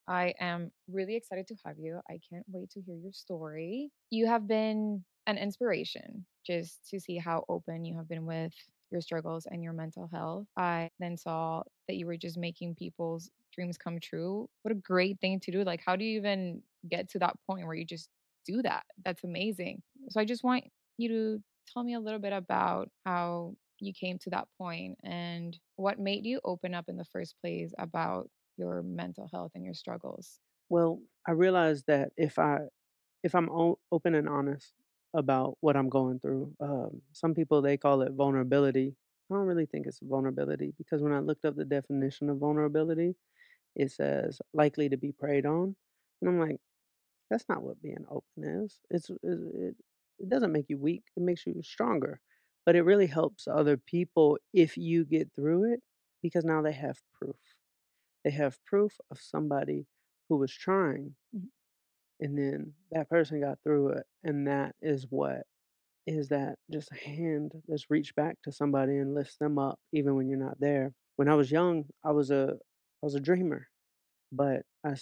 I am really excited to have you. I can't wait to hear your story. You have been an inspiration just to see how open you have been with your struggles and your mental health. I then saw that you were just making people's dreams come true. What a great thing to do. Like, how do you even get to that point where you just do that? That's amazing. So I just want you to tell me a little bit about how you came to that point and what made you open up in the first place about your mental health and your struggles. Well, I realized that if I'm open and honest about what I'm going through, some people they call it vulnerability. I don't really think it's vulnerability because when I looked up the definition of vulnerability, it says likely to be preyed on, and I'm like, that's not what being open is. It doesn't make you weak; it makes you stronger. But it really helps other people if you get through it because now they have proof. They have proof of somebody who was trying Mhm. and then that person got through it, and that is what is that just a hand that's reached back to somebody and lifts them up even when you're not there. When I was young, I was a dreamer, but I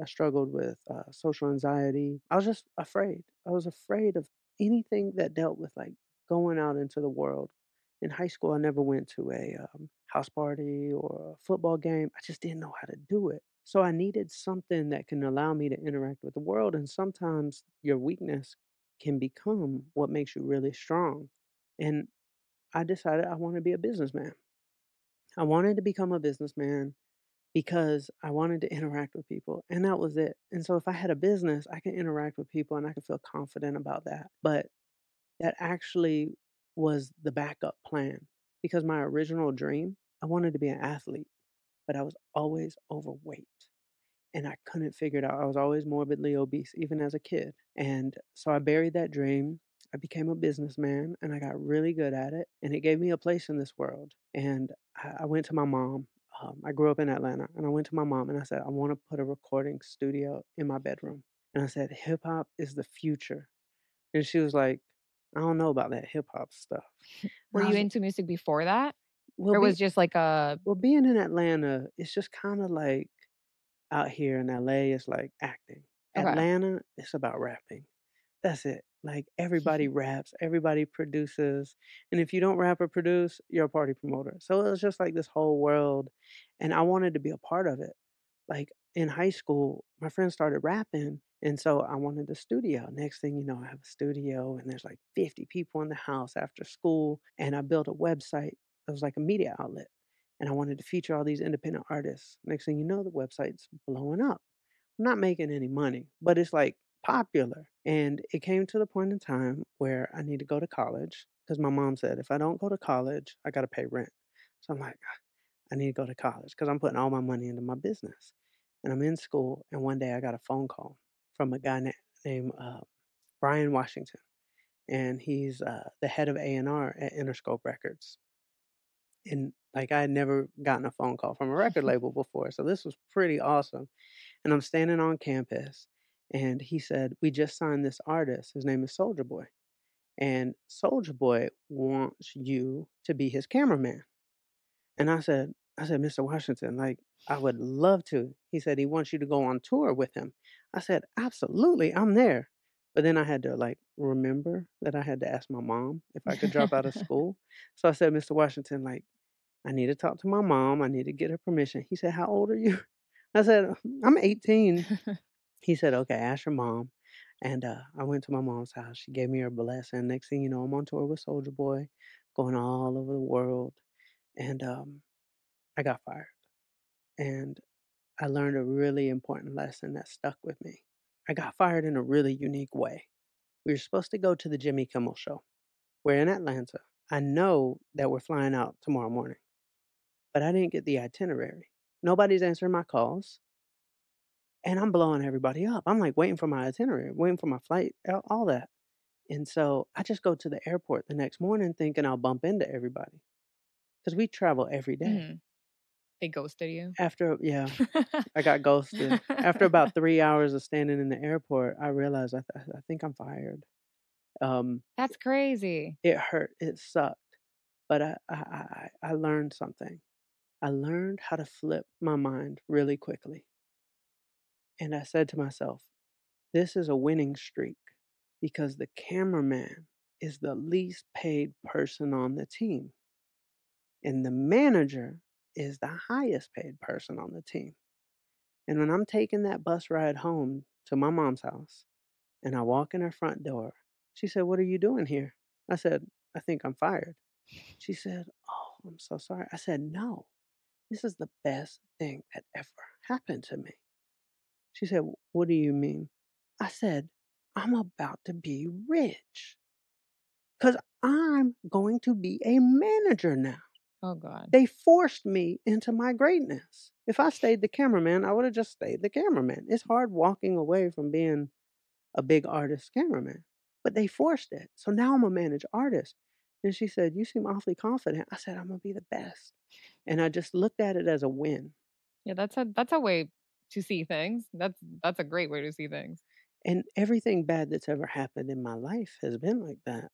struggled with social anxiety. I was just afraid. I was afraid of anything that dealt with like going out into the world. In high school, I never went to a house party or a football game. I just didn't know how to do it. So I needed something that can allow me to interact with the world. And sometimes your weakness can become what makes you really strong. And I decided I want to be a businessman. I wanted to become a businessman because I wanted to interact with people, and that was it. And so if I had a business, I can interact with people and I can feel confident about that. But that actually was the backup plan because my original dream, I wanted to be an athlete, but I was always overweight and I couldn't figure it out. I was always morbidly obese, even as a kid. And so I buried that dream. I became a businessman and I got really good at it. And it gave me a place in this world. And I went to my mom. I grew up in Atlanta and I went to my mom and I said, I want to put a recording studio in my bedroom. And I said, hip hop is the future. And she was like, I don't know about that hip hop stuff. Were And I you was, into music before that? well, Or was be, just like a well, being in Atlanta, it's just kind of like out here in LA, it's like acting. okay. Atlanta, it's about rapping. That's it. Like everybody raps, everybody produces, and if you don't rap or produce, you're a party promoter. So it was just like this whole world, and I wanted to be a part of it. Like in high school, my friends started rapping, and so I wanted a studio. Next thing you know, I have a studio, and there's like 50 people in the house after school, and I built a website. It was like a media outlet, and I wanted to feature all these independent artists. Next thing you know, the website's blowing up. I'm not making any money, but it's like popular. And it came to the point in time where I need to go to college because my mom said, if I don't go to college, I got to pay rent. So I'm like, I need to go to college because I'm putting all my money into my business. And I'm in school. And one day I got a phone call from a guy named Brian Washington. And he's the head of A&R at Interscope Records. And like I had never gotten a phone call from a record label before. So this was pretty awesome. And I'm standing on campus, and he said, "We just signed this artist. His name is Soldier Boy, and Soldier Boy wants you to be his cameraman." And I said, "Mr. Washington, like, I would love to." He said, "He wants you to go on tour with him." I said, "Absolutely, I'm there." But then I had to like remember that I had to ask my mom if I could drop out of school. So I said, "Mr. Washington, like, I need to talk to my mom. I need to get her permission." He said, "How old are you?" I said, "I'm 18." He said, "Okay, ask your mom." And, I went to my mom's house. She gave me her blessing. Next thing you know, I'm on tour with Soldier Boy, going all over the world, and, I got fired. And I learned a really important lesson that stuck with me. I got fired in a really unique way. We were supposed to go to the Jimmy Kimmel Show. We're in Atlanta. I know that we're flying out tomorrow morning, but I didn't get the itinerary. Nobody's answering my calls, and I'm blowing everybody up. I'm, like, waiting for my itinerary, waiting for my flight, all that. And so I just go to the airport the next morning thinking I'll bump into everybody because we travel every day. Mhm. They ghosted you? After yeah, I got ghosted. After about 3 hours of standing in the airport, I realized I think I'm fired. Um, That's crazy. it hurt, it sucked, but I learned something. I learned how to flip my mind really quickly. And I said to myself, this is a winning streak because the cameraman is the least paid person on the team, and the manager is the highest paid person on the team. And when I'm taking that bus ride home to my mom's house and I walk in her front door, she said, "What are you doing here?" I said, "I think I'm fired." She said, "Oh, I'm so sorry." I said, "No, this is the best thing that ever happened to me." She said, "What do you mean?" I said, "I'm about to be rich because I'm going to be a manager now." Oh god. They forced me into my greatness. If I stayed the cameraman, I would have just stayed the cameraman. It's hard walking away from being a big artist cameraman, but they forced it. So now I'm a managed artist. And she said, "You seem awfully confident." I said, "I'm going to be the best." And I just looked at it as a win. Yeah, that's a way to see things. That's a great way to see things. And everything bad that's ever happened in my life has been like that.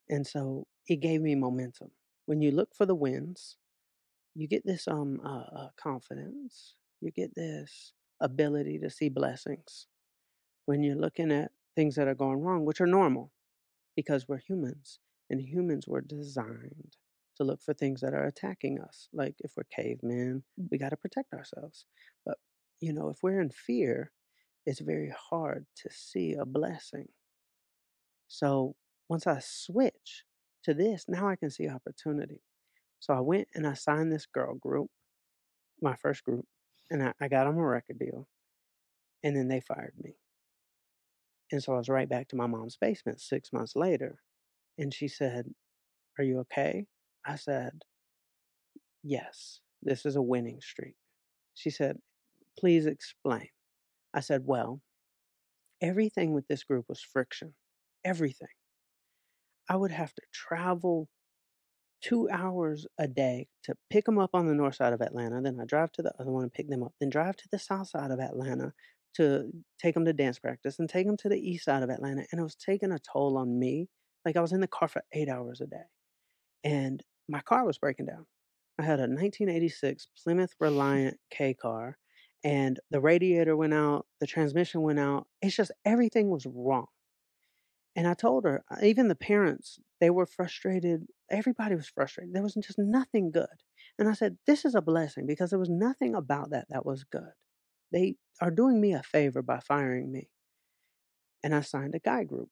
And so it gave me momentum. When you look for the wins, you get this confidence, you get this ability to see blessings when you're looking at things that are going wrong, which are normal because we're humans and humans were designed to look for things that are attacking us. Like if we're cavemen, Mm. we got to protect ourselves. But if we're in fear, it's very hard to see a blessing. So once I switch to this, now I can see opportunity. So I went and I signed this girl group, my first group, and I got them a record deal. And then they fired me. And so I was right back to my mom's basement 6 months later. And she said, "Are you okay?" I said, "Yes, this is a winning streak." She said, "Please explain." I said, "Well, everything with this group was friction. Everything. I would have to travel 2 hours a day to pick them up on the north side of Atlanta. Then I drive to the other one and pick them up. Then drive to the south side of Atlanta to take them to dance practice and take them to the east side of Atlanta. And it was taking a toll on me. Like I was in the car for 8 hours a day. And my car was breaking down. I had a 1986 Plymouth Reliant K car, and the radiator went out, the transmission went out. It's just everything was wrong. And I told her, even the parents, they were frustrated. Everybody was frustrated. There was just nothing good. And I said, "This is a blessing because there was nothing about that was good. They are doing me a favor by firing me." And I signed a guy group,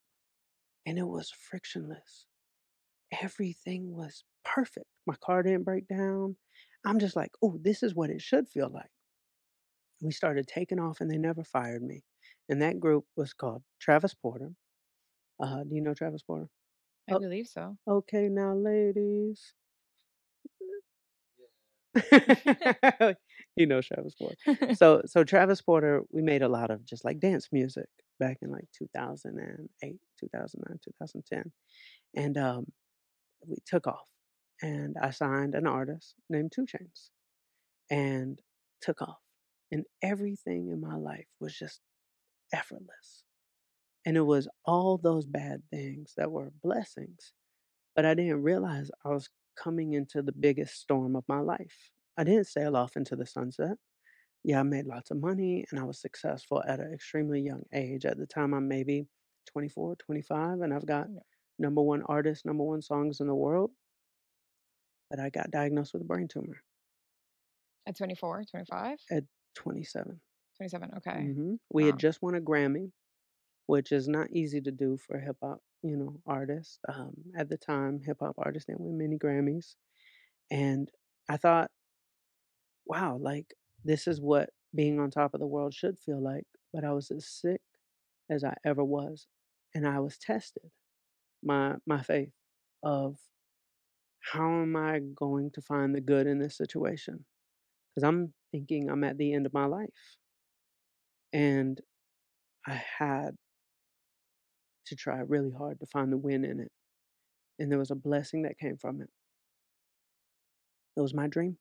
and it was frictionless. Everything was perfect. My car didn't break down. I'm just like, "Oh, this is what it should feel like." We started taking off, and they never fired me. And that group was called Travis Porter. Do you know Travis Porter? I Oh, believe so. okay, now, ladies. Travis Porter. So Travis Porter, we made a lot of just like dance music back in like 2008, 2009, 2010. And we took off. And I signed an artist named Two Chains and took off. And everything in my life was just effortless. And it was all those bad things that were blessings. But I didn't realize I was coming into the biggest storm of my life. I didn't sail off into the sunset. Yeah, I made lots of money and I was successful at an extremely young age. At the time, I'm maybe 24, 25, and I've got Yeah. number one artists, number one songs in the world. But I got diagnosed with a brain tumor At 24, 25, at 27. 27. Okay. We had Wow. just won a Grammy, which is not easy to do for a hip hop, artist. At the time, hip hop artists didn't win many Grammys. And I thought, wow, like this is what being on top of the world should feel like. But I was as sick as I ever was. And I was tested, my faith of how am I going to find the good in this situation? Because I'm thinking I'm at the end of my life. And I had to try really hard to find the win in it. And there was a blessing that came from it. It was my dream.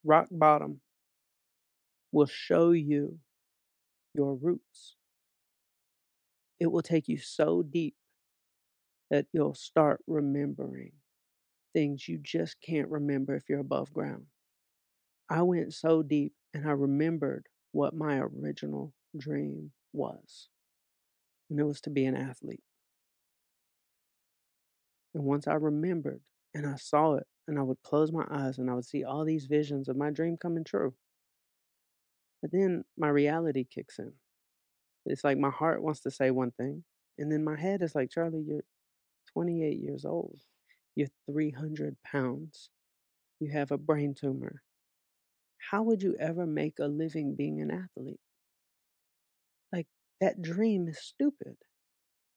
Rock bottom will show you your roots. It will take you so deep that you'll start remembering things you just can't remember if you're above ground. I went so deep and I remembered what my original dream was, and it was to be an athlete. And once I remembered and I saw it, and I would close my eyes and I would see all these visions of my dream coming true. But then my reality kicks in. It's like my heart wants to say one thing, and then my head is like, Charlie, you're 28 years old. You're 300 pounds. You have a brain tumor. How would you ever make a living being an athlete? Like, that dream is stupid.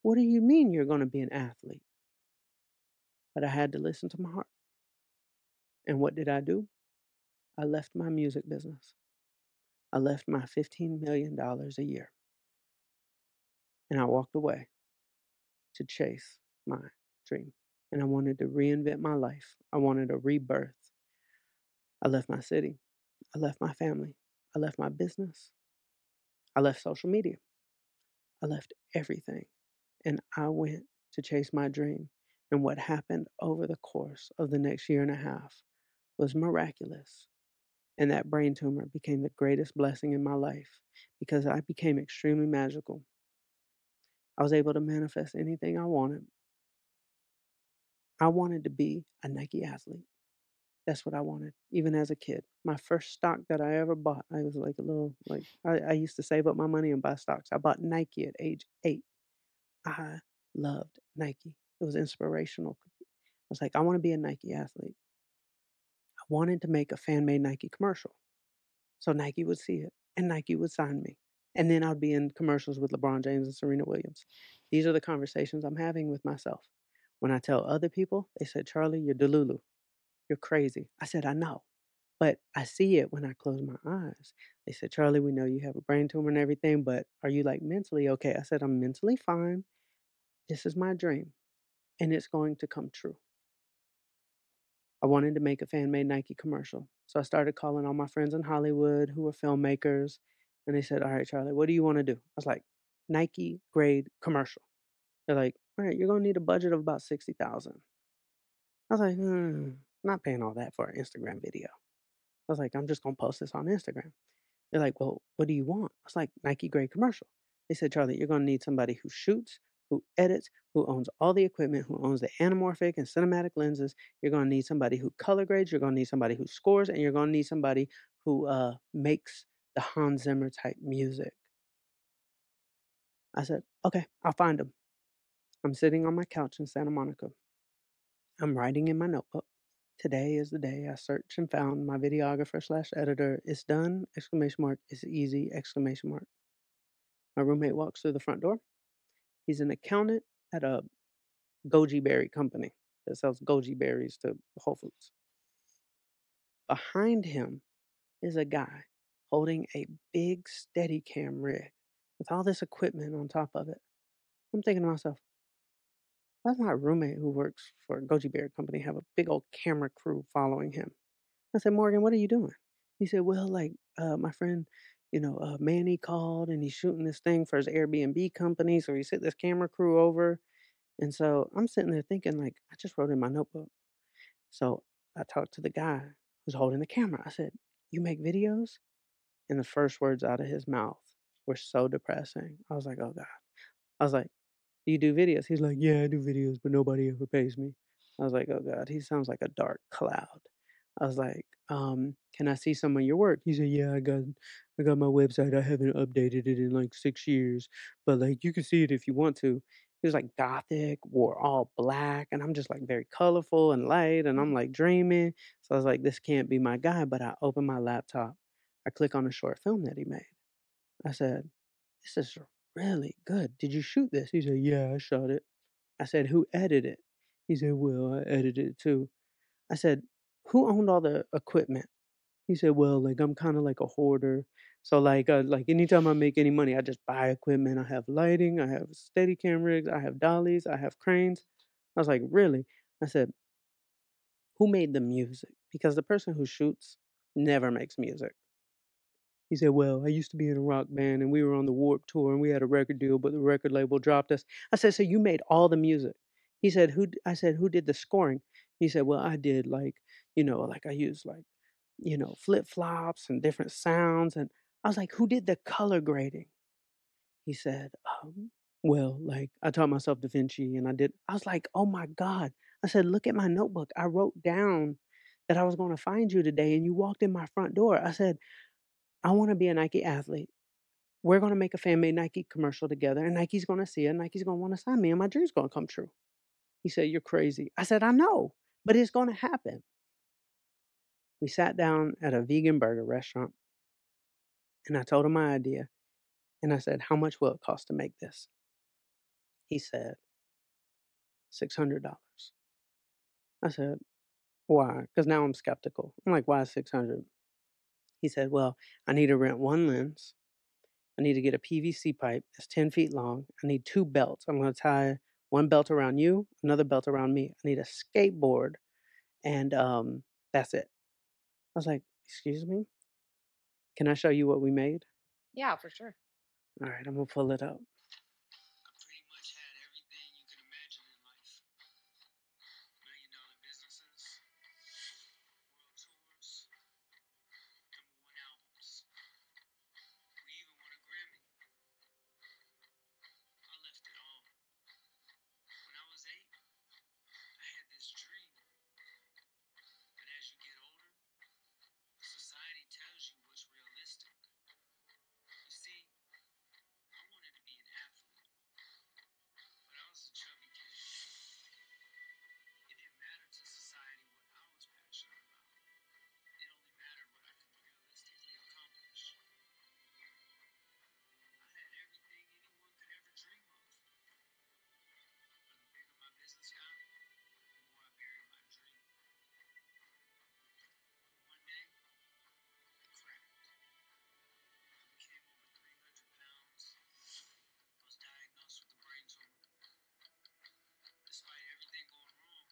What do you mean you're going to be an athlete? But I had to listen to my heart. And what did I do? I left my music business. I left my $15 million a year and I walked away to chase my dream. And I wanted to reinvent my life. I wanted a rebirth. I left my city. I left my family. I left my business. I left social media. I left everything. And I went to chase my dream. And what happened over the course of the next year and a half was miraculous. And that brain tumor became the greatest blessing in my life because I became extremely magical. I was able to manifest anything I wanted. I wanted to be a Nike athlete. That's what I wanted, even as a kid. My first stock that I ever bought, I was like a little, like, I used to save up my money and buy stocks. I bought Nike at age 8. I loved Nike. It was inspirational. I was like, I want to be a Nike athlete. I wanted to make a fan made Nike commercial. So Nike would see it and Nike would sign me. And then I'd be in commercials with LeBron James and Serena Williams. These are the conversations I'm having with myself. When I tell other people, they said, Charlie, you're delulu. You're crazy. I said, I know. But I see it when I close my eyes. They said, Charlie, we know you have a brain tumor and everything, but are you like mentally okay? I said, I'm mentally fine. This is my dream and it's going to come true. I wanted to make a fan made Nike commercial. So I started calling all my friends in Hollywood who were filmmakers. And they said, all right, Charlie, what do you want to do? I was like, Nike grade commercial. They're like, all right, you're going to need a budget of about 60,000. I was like, not paying all that for an Instagram video. I was like, I'm just going to post this on Instagram. They're like, well, what do you want? I was like, Nike grade commercial. They said, Charlie, you're going to need somebody who shoots, who edits, who owns all the equipment, who owns the anamorphic and cinematic lenses. You're going to need somebody who color grades. You're going to need somebody who scores, and you're going to need somebody who makes the Hans Zimmer type music. I said, okay, I'll find them. I'm sitting on my couch in Santa Monica. I'm writing in my notebook. Today is the day I searched and found my videographer slash editor. It's done! Exclamation mark. It's easy! Exclamation mark. My roommate walks through the front door. He's an accountant at a goji berry company that sells goji berries to Whole Foods. Behind him is a guy holding a big Steadicam rig with all this equipment on top of it. I'm thinking to myself, why does my roommate who works for a goji berry company have a big old camera crew following him? I said, Morgan, what are you doing? He said, well, like, my friend, Manny called and he's shooting this thing for his Airbnb company. So he sent this camera crew over. And so I'm sitting there thinking, like, I just wrote in my notebook. So I talked to the guy who's holding the camera. I said, you make videos? And the first words out of his mouth were so depressing. I was like, oh God. I was like, do you do videos? He's like, yeah, I do videos, but nobody ever pays me. I was like, oh God, he sounds like a dark cloud. I was like, can I see some of your work? He said, yeah, I got my website. I haven't updated it in like 6 years, but like you can see it if you want to. He was like gothic, wore all black, and I'm just like very colorful and light, and I'm like dreaming. So I was like, this can't be my guy. But I open my laptop, I click on a short film that he made. I said, this is really good. Did you shoot this? He said, yeah, I shot it. I said, who edited it? He said, well, I edited it too. I said, who owned all the equipment? He said, well, like I'm kind of like a hoarder. So like anytime I make any money, I just buy equipment. I have lighting, I have steady cam rigs, I have dollies, I have cranes. I was like, really? I said, who made the music? Because the person who shoots never makes music. He said, well, I used to be in a rock band and we were on the Warp Tour and we had a record deal, but the record label dropped us. I said, so you made all the music? He said, I said, who did the scoring? He said, well, I did like I used like, flip flops and different sounds. And I was like, "Who did the color grading?" He said, well, like, I taught myself Da Vinci and I was like, "Oh my god." I said, "Look at my notebook. I wrote down that I was gonna find you today and you walked in my front door." I said, "I wanna be a Nike athlete. We're gonna make a fan-made Nike commercial together and Nike's gonna see it. Nike's gonna wanna sign me and my dream's gonna come true." He said, "You're crazy." I said, "I know, but it's gonna happen." We sat down at a vegan burger restaurant and I told him my idea and I said, "How much will it cost to make this?" He said, $600. I said, "Why?" Because now I'm skeptical. I'm like, "Why 600?" He said, "Well, I need to rent 1 lens. I need to get a PVC pipe that's 10 feet long. I need 2 belts. I'm gonna tie 1 belt around you, another belt around me. I need a skateboard, and, that's it." I was like, "Excuse me? Can I show you what we made?" Yeah, for sure. Alright, Imma pull it up. I pretty much had everything you can imagine in life. $1,000,000 businesses, world tours, #1 albums. We even won a Grammy. I left it all. When I was 8, I had this dream that as you get older, society tells you what's realistic. You see, I wanted to be an athlete, but I was a chubby kid. It didn't matter to society what I was passionate about. It only mattered what I could realistically accomplish. I had everything anyone could ever dream of. But the bigger my business got, the more I buried my dream. One day, I cracked. I became over 300 pounds. I was diagnosed with a brain tumor. Despite everything going wrong,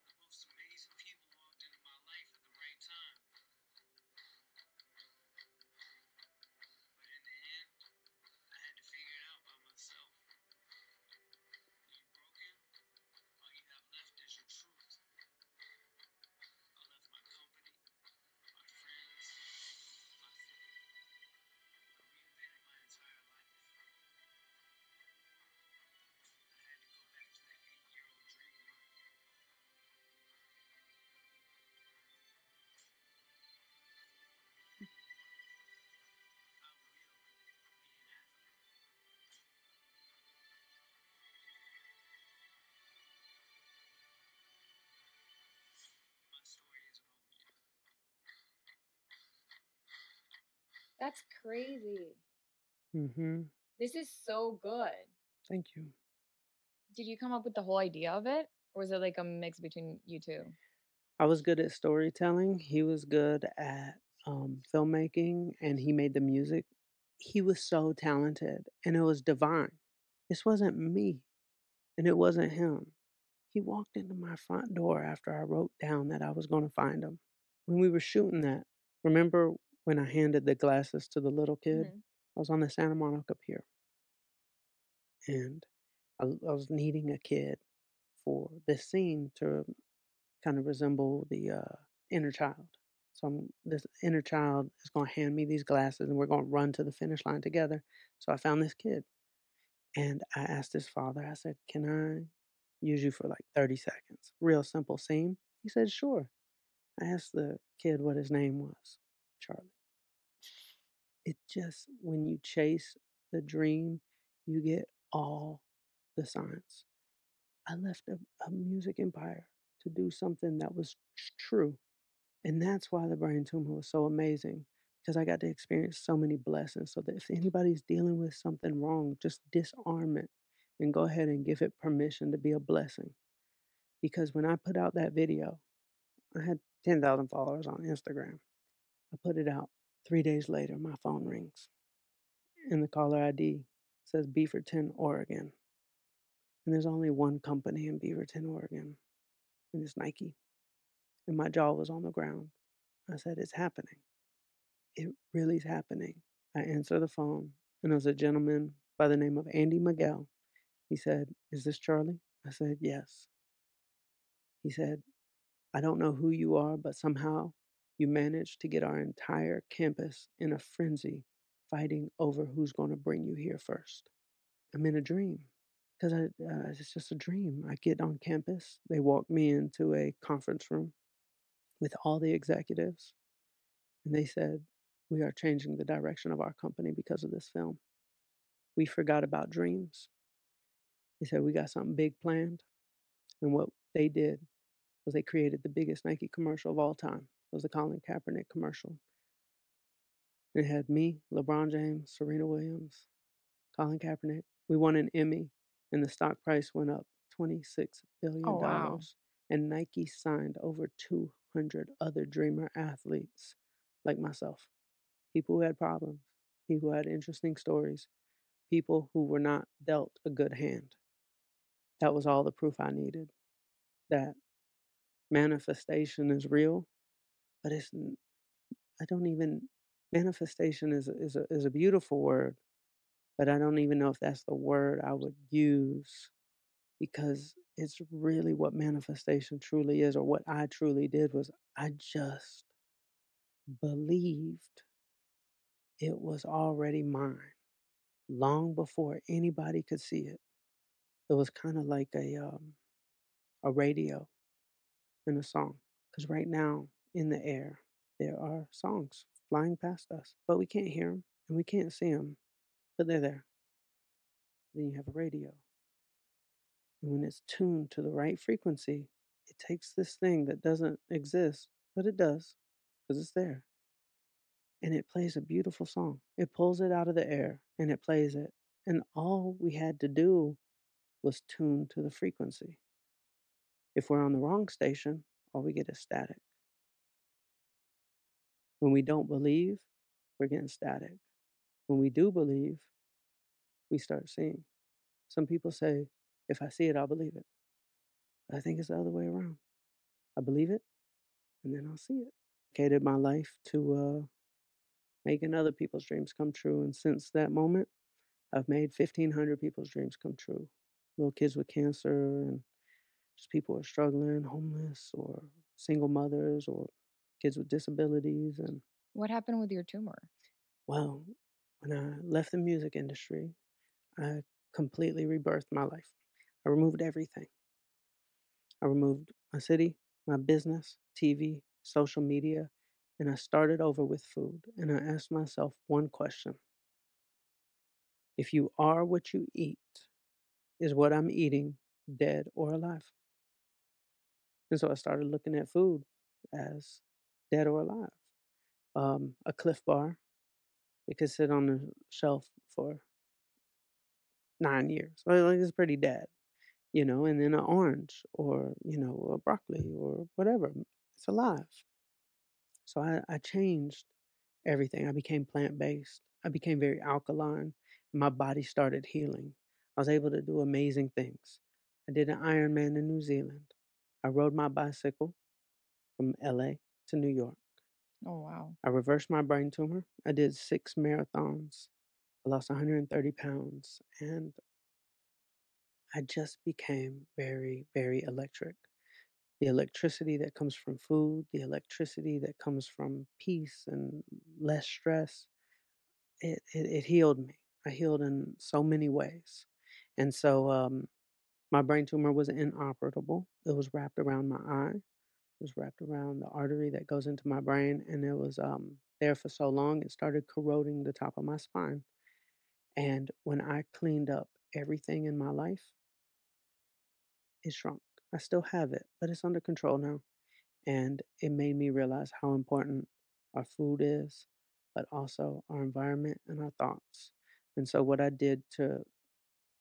the most amazing people walked into my life at the right time. But in the end, I had to figure it out by myself. When you're broken, all you have left is your truth. I left my company, my friends, my food. I reinvented my entire life. I had to go back to that 8-year-old dream of mine. I will be an athlete. My story isn't over yet. That's crazy. Mhm. This is so good. Thank you. Did you come up with the whole idea of it? Or was it like a mix between you two? I was good at storytelling. He was good at, filmmaking, and he made the music. He was so talented, and it was divine. This wasn't me, and it wasn't him. He walked into my front door after I wrote down that I was gonna find him. When we were shooting that, remember when I handed the glasses to the little kid? Mhm. I was on the Santa Monica Pier, and I was needing a kid for this scene to kind of resemble the inner child. So this inner child is going to hand me these glasses and we're going to run to the finish line together. So I found this kid and I asked his father, I said, "Can I use you for like 30 seconds?" Real simple scene. He said, "Sure." I asked the kid what his name was. Charlie. It just, when you chase the dream, you get all the signs. I left a music empire to do something that was true. And that's why the brain tumor was so amazing because I got to experience so many blessings. So that if anybody's dealing with something wrong, just disarm it and go ahead and give it permission to be a blessing. Because when I put out that video, I had 10,000 followers on Instagram. I put it out. 3 days later, my phone rings and the caller ID says Beaverton, Oregon. And there's only one company in Beaverton, Oregon, and it's Nike. And my jaw was on the ground. I said, "It's happening. It really is happening." I answer the phone, and it was a gentleman by the name of Andy Miguel. He said, "Is this Charlie?" I said, "Yes." He said, "I don't know who you are, but somehow You managed to get our entire campus in a frenzy, fighting over who's going to bring you here first. I'm in a dream because it's just a dream. I get on campus. They walk me into a conference room with all the executives, and they said, "We are changing the direction of our company because of this film. We forgot about dreams." They said, "We got something big planned." And what they did was they created the biggest Nike commercial of all time. It was the Colin Kaepernick commercial. It had me, LeBron James, Serena Williams, Colin Kaepernick. We won an Emmy, and the stock price went up $26 Oh, billion. wow. Dollars. And Nike signed over 200 other dreamer athletes like myself, people who had problems, people who had interesting stories, people who were not dealt a good hand. That was all the proof I needed that manifestation is real, but I don't even manifestation is a beautiful word, but I don't even know if that's the word I would use because it's really what manifestation truly is, or what I truly did was I just believed it was already mine long before anybody could see it. It was kind of like a radio in a song, because right now in the air there are songs flying past us, but we can't hear them and we can't see them, but they're there. Then you have a radio. And when it's tuned to the right frequency, it takes this thing that doesn't exist, but it does because it's there. And it plays a beautiful song. It pulls it out of the air and it plays it. And all we had to do was tune to the frequency. If we're on the wrong station, all we get is static. When we don't believe, we're getting static. When we do believe, we start seeing. Some people say, if I see it, I'll believe it. I think it's the other way around. I believe it, and then I'll see it. Dedicated my life to making other people's dreams come true. And since that moment, I've made 1,500 people's dreams come true. Little kids with cancer, and just people who are struggling, homeless, or single mothers, or kids with disabilities. And What happened with your tumor? well, when I left the music industry, I completely rebirthed my life. I removed everything. I removed my city, my business, TV, social media, and I started over with food. And I asked myself one question: if you are what you eat, is what I'm eating dead or alive? And so I started looking at food as dead or alive. A Cliff Bar, it could sit on the shelf for 9 years. Like it's pretty dead, and then an orange or, a broccoli or whatever. It's alive. So I changed everything. I became plant based. I became very alkaline. And my body started healing. I was able to do amazing things. I did an Ironman in New Zealand. I rode my bicycle from LA to New York. Oh, wow. I reversed my brain tumor. I did 6 marathons. I lost 130 pounds. And I just became very, very electric. The electricity that comes from food, the electricity that comes from peace and less stress, it healed me. I healed in so many ways. And so my brain tumor was inoperable. It was wrapped around my eye. It was wrapped around the artery that goes into my brain, and it was there for so long it started corroding the top of my spine. And when I cleaned up everything in my life, it shrunk. I still have it, but it's under control now. And it made me realize how important our food is, but also our environment and our thoughts. And so, what I did to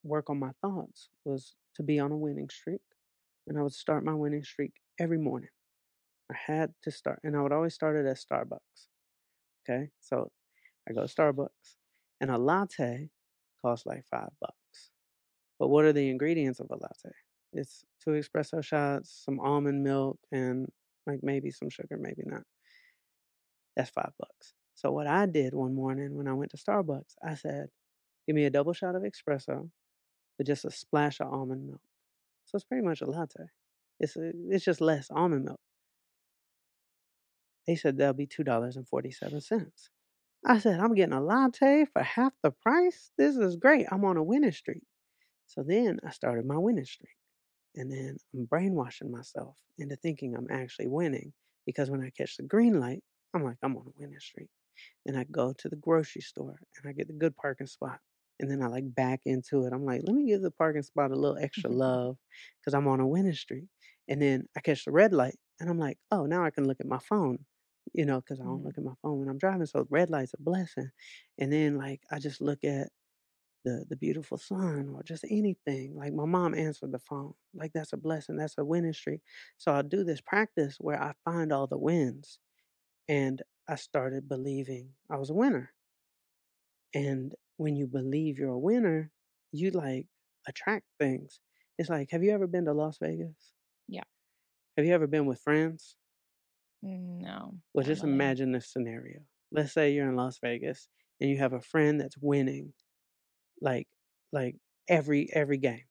work on my thoughts was to be on a winning streak. And I would start my winning streak every morning. I had to start, and I would always start it at Starbucks. Okay. So, I go to Starbucks, and a latte costs like $5. But what are the ingredients of a latte? It's 2 espresso shots, some almond milk, and like maybe some sugar, maybe not. That's $5. So what I did one morning when I went to Starbucks, I said, "Give me a double shot of espresso with just a splash of almond milk." So it's pretty much a latte. It's just less almond milk. They said that'll be $2.47. I said, "I'm getting a latte for half the price? This is great. I'm on a winning streak." So then I started my winning streak. And then I'm brainwashing myself into thinking I'm actually winning because when I catch the green light, I'm like, I'm on a winning streak. Then I go to the grocery store and I get the good parking spot. And then I like back into it. I'm like, let me give the parking spot a little extra love because I'm on a winning streak. And then I catch the red light and I'm like, oh, now I can look at my phone, because I don't Mhm. look at my phone when I'm driving. So red light's a blessing. And then like I just look at the beautiful sun or just anything. Like my mom answered the phone. Like that's a blessing. That's a winning streak. So I do this practice where I find all the wins and I started believing I was a winner. And when you believe you're a winner, you like attract things. It's like, have you ever been to Las Vegas? Yeah. Have you ever been with friends? No, Well, not just really. imagine this scenario. Let's say you're in Las Vegas and you have a friend that's winning like like every game.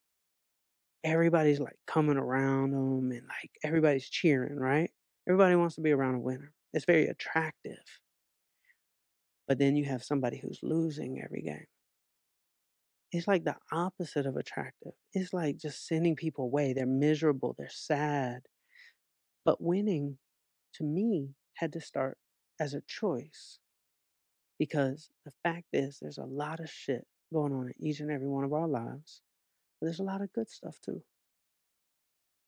Everybody's, like, coming around them and, like, everybody's cheering, right? Everybody wants to be around a winner. It's very attractive. But then you have somebody who's losing every game. It's like the opposite of attractive. It's like just sending people away. They're miserable, they're sad. But winning, to me, had to start as a choice because the fact is there's a lot of shit going on in each and every one of our lives, but there's a lot of good stuff too.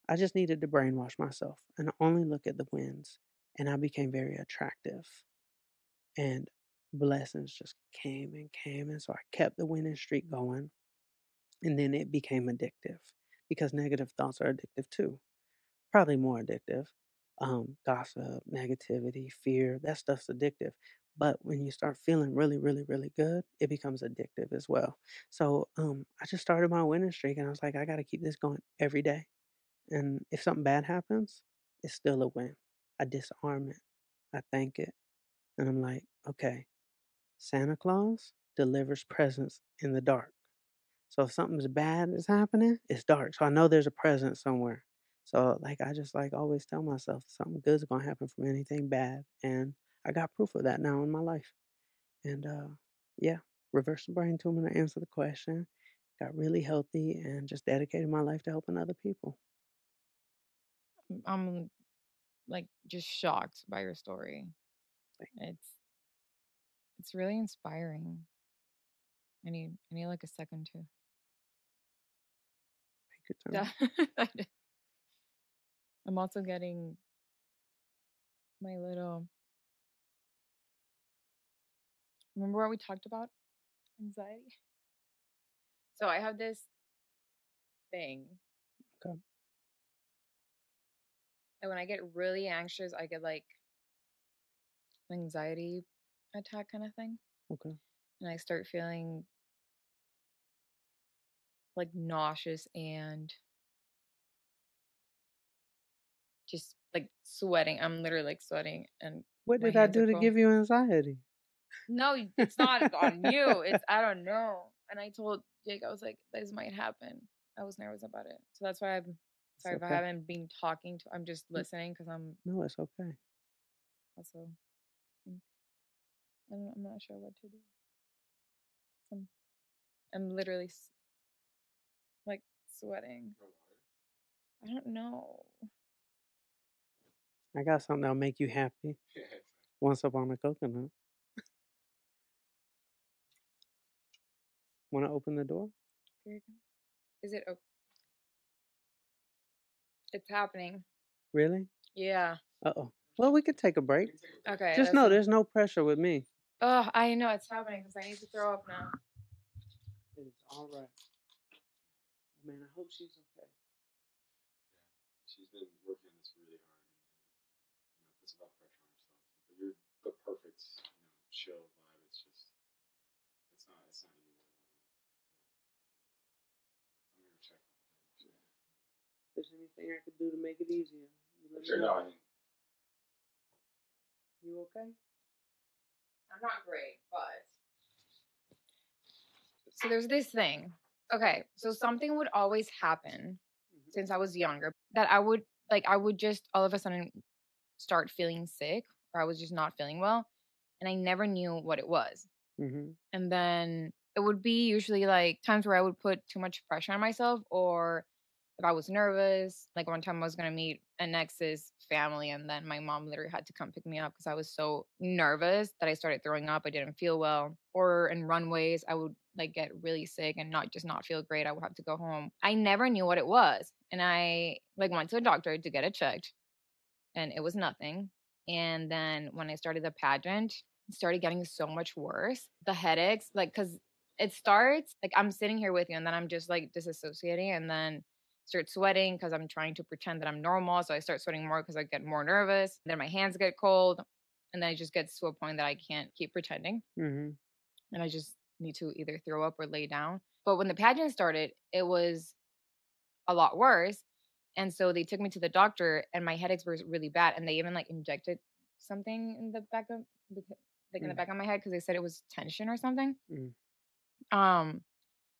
I just needed to brainwash myself and only look at the wins, and I became very attractive. And blessings just came and came, and so I kept the winning streak going, and then it became addictive because negative thoughts are addictive too, probably more addictive. Gossip, negativity, fear, that stuff's addictive. But when you start feeling really, really, really good, it becomes addictive as well. So I just started my winning streak, and I was like, I got to keep this going every day. And if something bad happens, it's still a win. I disarm it. I thank it. And I'm like, okay, Santa Claus delivers presents in the dark. So if something's bad is happening, it's dark. So I know there's a present somewhere. So like I just like always tell myself something good's gonna happen from anything bad. And I got proof of that now in my life. And yeah, reverse the brain tumor to answer the question. Got really healthy and just dedicated my life to helping other people. I'm like just shocked by your story. It's really inspiring. I need like a second to. Take your time. Yeah. I'm also getting my little. Remember what we talked about? Anxiety. So I have this thing, Okay. and when I get really anxious, I get like anxiety attack kind of thing, Okay. and I start feeling like nauseous and just like sweating. I'm literally like sweating, and What my did I hands are do to cold. give you anxiety? No, it's not on you. It's I don't know. And I told Jake, I was like, this might happen. I was nervous about it. So that's why I'm It's sorry if I okay. haven't been talking to I'm just N listening because I'm No, it's okay. also think I'm not sure what to do. So I'm literally like sweating. I don't know. I got something that'll make you happy. Once upon a coconut. Wanna open the door? Here you go. Is it? Oh, it's happening. Really? Yeah. Uh-oh. Well, we could take a break. Okay. Just That's know a. there's no pressure with me. Oh, I know it's happening because I need to throw up now. It is alright. Man, I hope she's okay. If there's anything I could do to make it easier, you let me know. You okay? I'm not great, but so there's this thing. Okay, so something would always happen Mhm. since I was younger that I would just all of a sudden start feeling sick or I was just not feeling well, and I never knew what it was. Mhm. And then it would be usually like times where I would put too much pressure on myself, or if I was nervous. Like one time I was gonna meet an ex's family, and then my mom literally had to come pick me up because I was so nervous that I started throwing up. I didn't feel well. Or in runways, I would like get really sick and not feel great. I would have to go home. I never knew what it was. And I like went to a doctor to get it checked, and it was nothing. And then when I started the pageant, it started getting so much worse. The headaches, like, cause it starts like I'm sitting here with you, and then I'm just like disassociating, and then start sweating because I'm trying to pretend that I'm normal. So I start sweating more because I get more nervous. Then my hands get cold, and then it just gets to a point that I can't keep pretending, Mhm. and I just need to either throw up or lay down. But when the pageant started, it was a lot worse. And so they took me to the doctor, and my headaches were really bad, and they even like injected something in the back of like in the Mm. back of my head because they said it was tension or something. Mm. Um,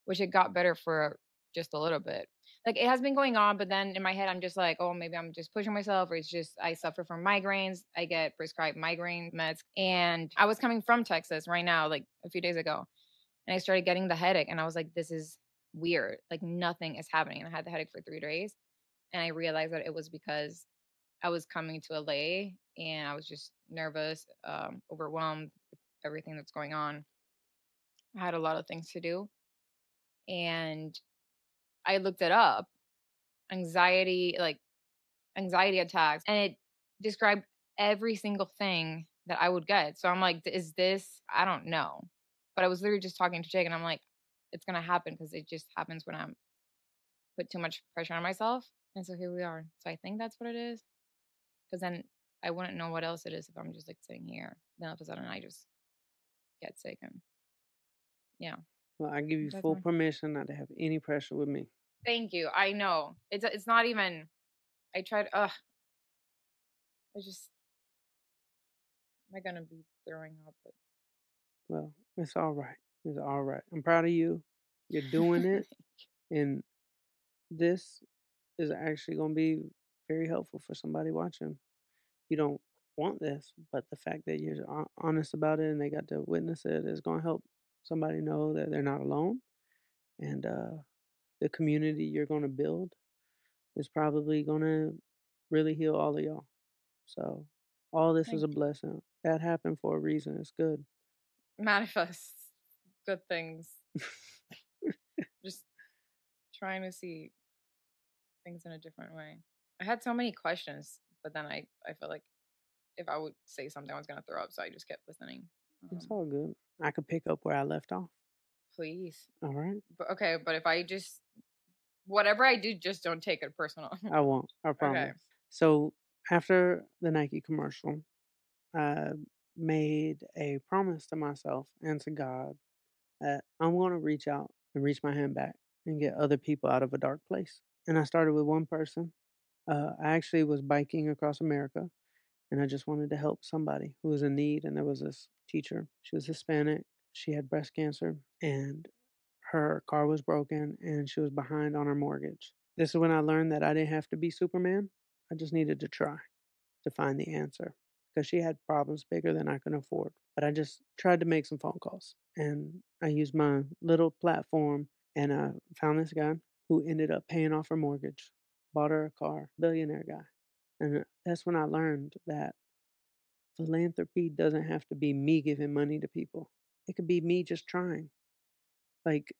which it got better for just a little bit. Like it has been going on, but then in my head I'm just like, oh, maybe I'm just pushing myself, or it's just I suffer from migraines. I get prescribed migraine meds, and I was coming from Texas right now, like a few days ago, and I started getting the headache, and I was like, this is weird. Like nothing is happening, and I had the headache for 3 days. And I realized that it was because I was coming to LA and I was just nervous, overwhelmed with everything that's going on. I had a lot of things to do. And I looked it up, anxiety, like anxiety attacks, and it described every single thing that I would get. So I'm like, is this, I don't know. But I was literally just talking to Jake, and I'm like, it's going to happen because it just happens when I'm put too much pressure on myself. And so here we are. So I think that's what it is. 'Cause then I wouldn't know what else it is if I'm just, like, sitting here. Then all of a sudden I just get sick and yeah, Well, I give you that's full my permission not to have any pressure with me. thank you. I know. It's not even I tried I just am I gonna be throwing up, but Well, it's alright. It's alright. I'm proud of you. You're doing it, and this is actually gonna be very helpful for somebody watching. You don't want this, but the fact that you're honest about it and they got to witness it is gonna help somebody know that they're not alone, and, the community you're gonna build is probably gonna really heal all of y'all. So, all this is thank a you. blessing. That happened for a reason, it's good. Manifest good things. Just trying to see things in a different way. I had so many questions, but then I felt like if I would say something, I was gonna throw up, so I just kept listening. It's all good. I could pick up where I left off. Please. Alright? But okay, but if I just whatever I do, just don't take it personal. I won't, I Okay. promise. So, after the Nike commercial, I made a promise to myself and to God that I'm gonna reach out and reach my hand back and get other people out of a dark place. And I started with one person. I actually was biking across America, and I just wanted to help somebody who was in need. And there was this teacher. She was Hispanic. She had breast cancer, and her car was broken, and she was behind on her mortgage. This is when I learned that I didn't have to be Superman. I just needed to try to find the answer because she had problems bigger than I can afford. But I just tried to make some phone calls, and I used my little platform, and I found this guy who ended up paying off her mortgage, bought her a car, billionaire guy. And that's when I learned that philanthropy doesn't have to be me giving money to people. It could be me just trying. Like,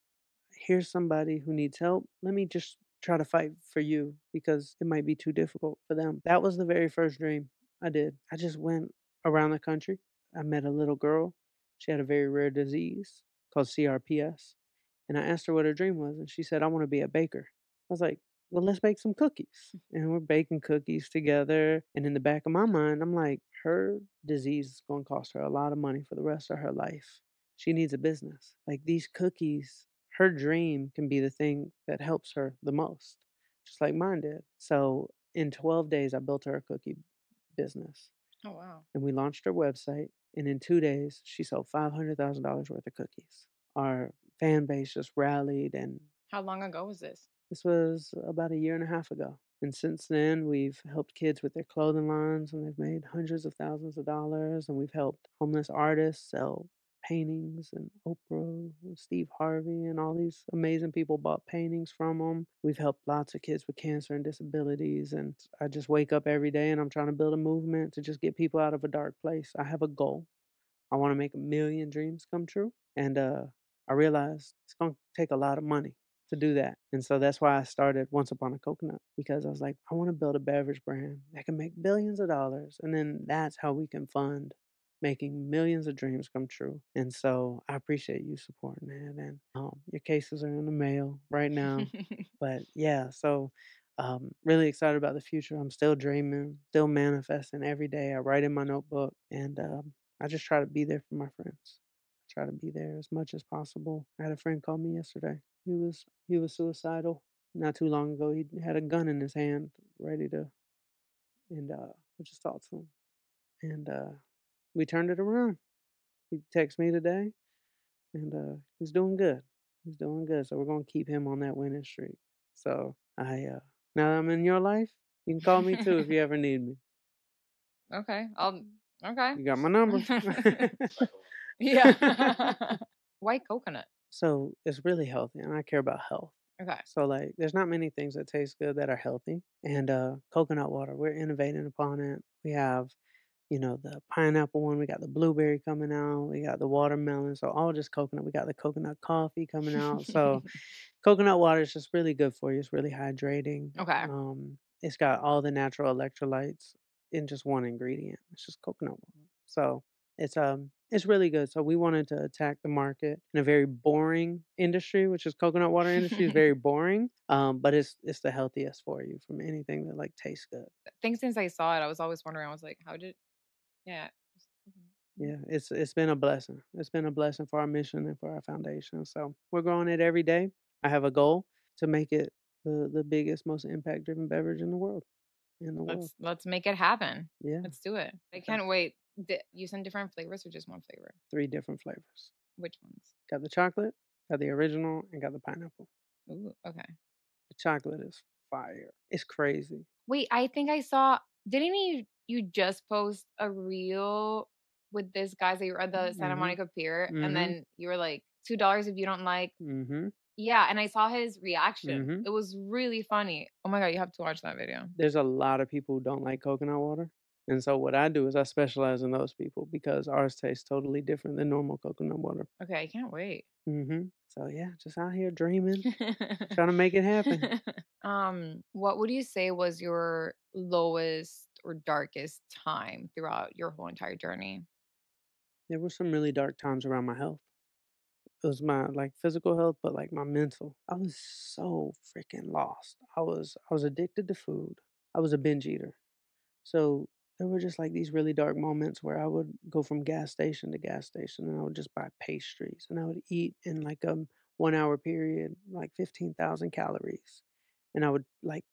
here's somebody who needs help. Let me just try to fight for you because it might be too difficult for them. That was the very first dream I did. I just went around the country. I met a little girl. She had a very rare disease called CRPS. And I asked her what her dream was. And she said, I want to be a baker. I was like, well, let's bake some cookies. And we're baking cookies together. And in the back of my mind, I'm like, her disease is going to cost her a lot of money for the rest of her life. She needs a business. Like these cookies, her dream can be the thing that helps her the most, just like mine did. So in 12 days, I built her a cookie business Oh, wow. and we launched her website. And in 2 days, she sold $500,000 worth of cookies. Our fan base just rallied, and How long ago was this? this was about a year and a half ago. And since then, we've helped kids with their clothing lines, and they've made hundreds of thousands of dollars. And we've helped homeless artists sell paintings, and Oprah, and Steve Harvey, and all these amazing people bought paintings from them. We've helped lots of kids with cancer and disabilities. And I just wake up every day and I'm trying to build a movement to just get people out of a dark place. I have a goal. I wanna make a million dreams come true, and, I realized it's gonna take a lot of money to do that, and so that's why I started Once Upon a Coconut, because I was like, "I wanna build a beverage brand that can make billions of dollars, and then that's how we can fund making millions of dreams come true," and so I appreciate you supporting that, and, your cases are in the mail right now, but yeah, so, really excited about the future. I'm still dreaming, still manifesting every day. I write in my notebook, and, I just try to be there for my friends. I try to be there as much as possible. I had a friend call me yesterday. He was suicidal not too long ago. He had a gun in his hand, ready to, and I just talked to him, and we turned it around. He texted me today, and he's doing good. He's doing good. So we're gonna keep him on that winning streak. So now that I'm in your life, you can call me too if you ever need me. Okay, I'll okay. You got my number. Yeah. Why coconut? So, it's really healthy, and I care about health. Okay. So, like, there's not many things that taste good that are healthy, and, coconut water, we're innovating upon it. We have, the pineapple one, we got the blueberry coming out, we got the watermelon, so all just coconut. We got the coconut coffee coming out, so coconut water is just really good for you, it's really hydrating. Okay. It's got all the natural electrolytes in just one ingredient. It's just coconut water. So it's really good. So we wanted to attack the market in a very boring industry, which is coconut water industry is very boring. But it's the healthiest for you from anything that like tastes good. Think since I saw it, I was always wondering, I was like, how did yeah. Just coconut. Mhm. Yeah, it's been a blessing. It's been a blessing for our mission and for our foundation. So we're growing it every day. I have a goal to make it the biggest, most impact driven beverage in the world. In the world. Let's make it happen. Yeah. Let's do it. I Okay. can't wait. You send different flavors or just one flavor? 3 different flavors. Which ones? Got the chocolate, got the original, and got the pineapple. Ooh, okay. The chocolate is fire. It's crazy. Wait, I think I saw didn't you just post a reel with this guy that you were at the Santa Mhm. Monica Pier, and Mhm. then you were like, $2 if you don't like Mhm. yeah, and I saw his reaction. Mhm. It was really funny. Oh my god, you have to watch that video. There's a lot of people who don't like coconut water, and so what I do is I specialize in those people because ours tastes totally different than normal coconut water. Okay, I can't wait. Mhm. So, yeah, just out here dreaming, trying to make it happen. What would you say was your lowest or darkest time throughout your whole entire journey? There were some really dark times around my health. It was my, like, physical health, but, like, my mental. I was so freaking lost. I was addicted to food. I was a binge eater. So, there were just, like, these really dark moments where I would go from gas station to gas station, and I would just buy pastries, and I would eat in, like, a one-hour period, like, 15,000 calories, and I would, like,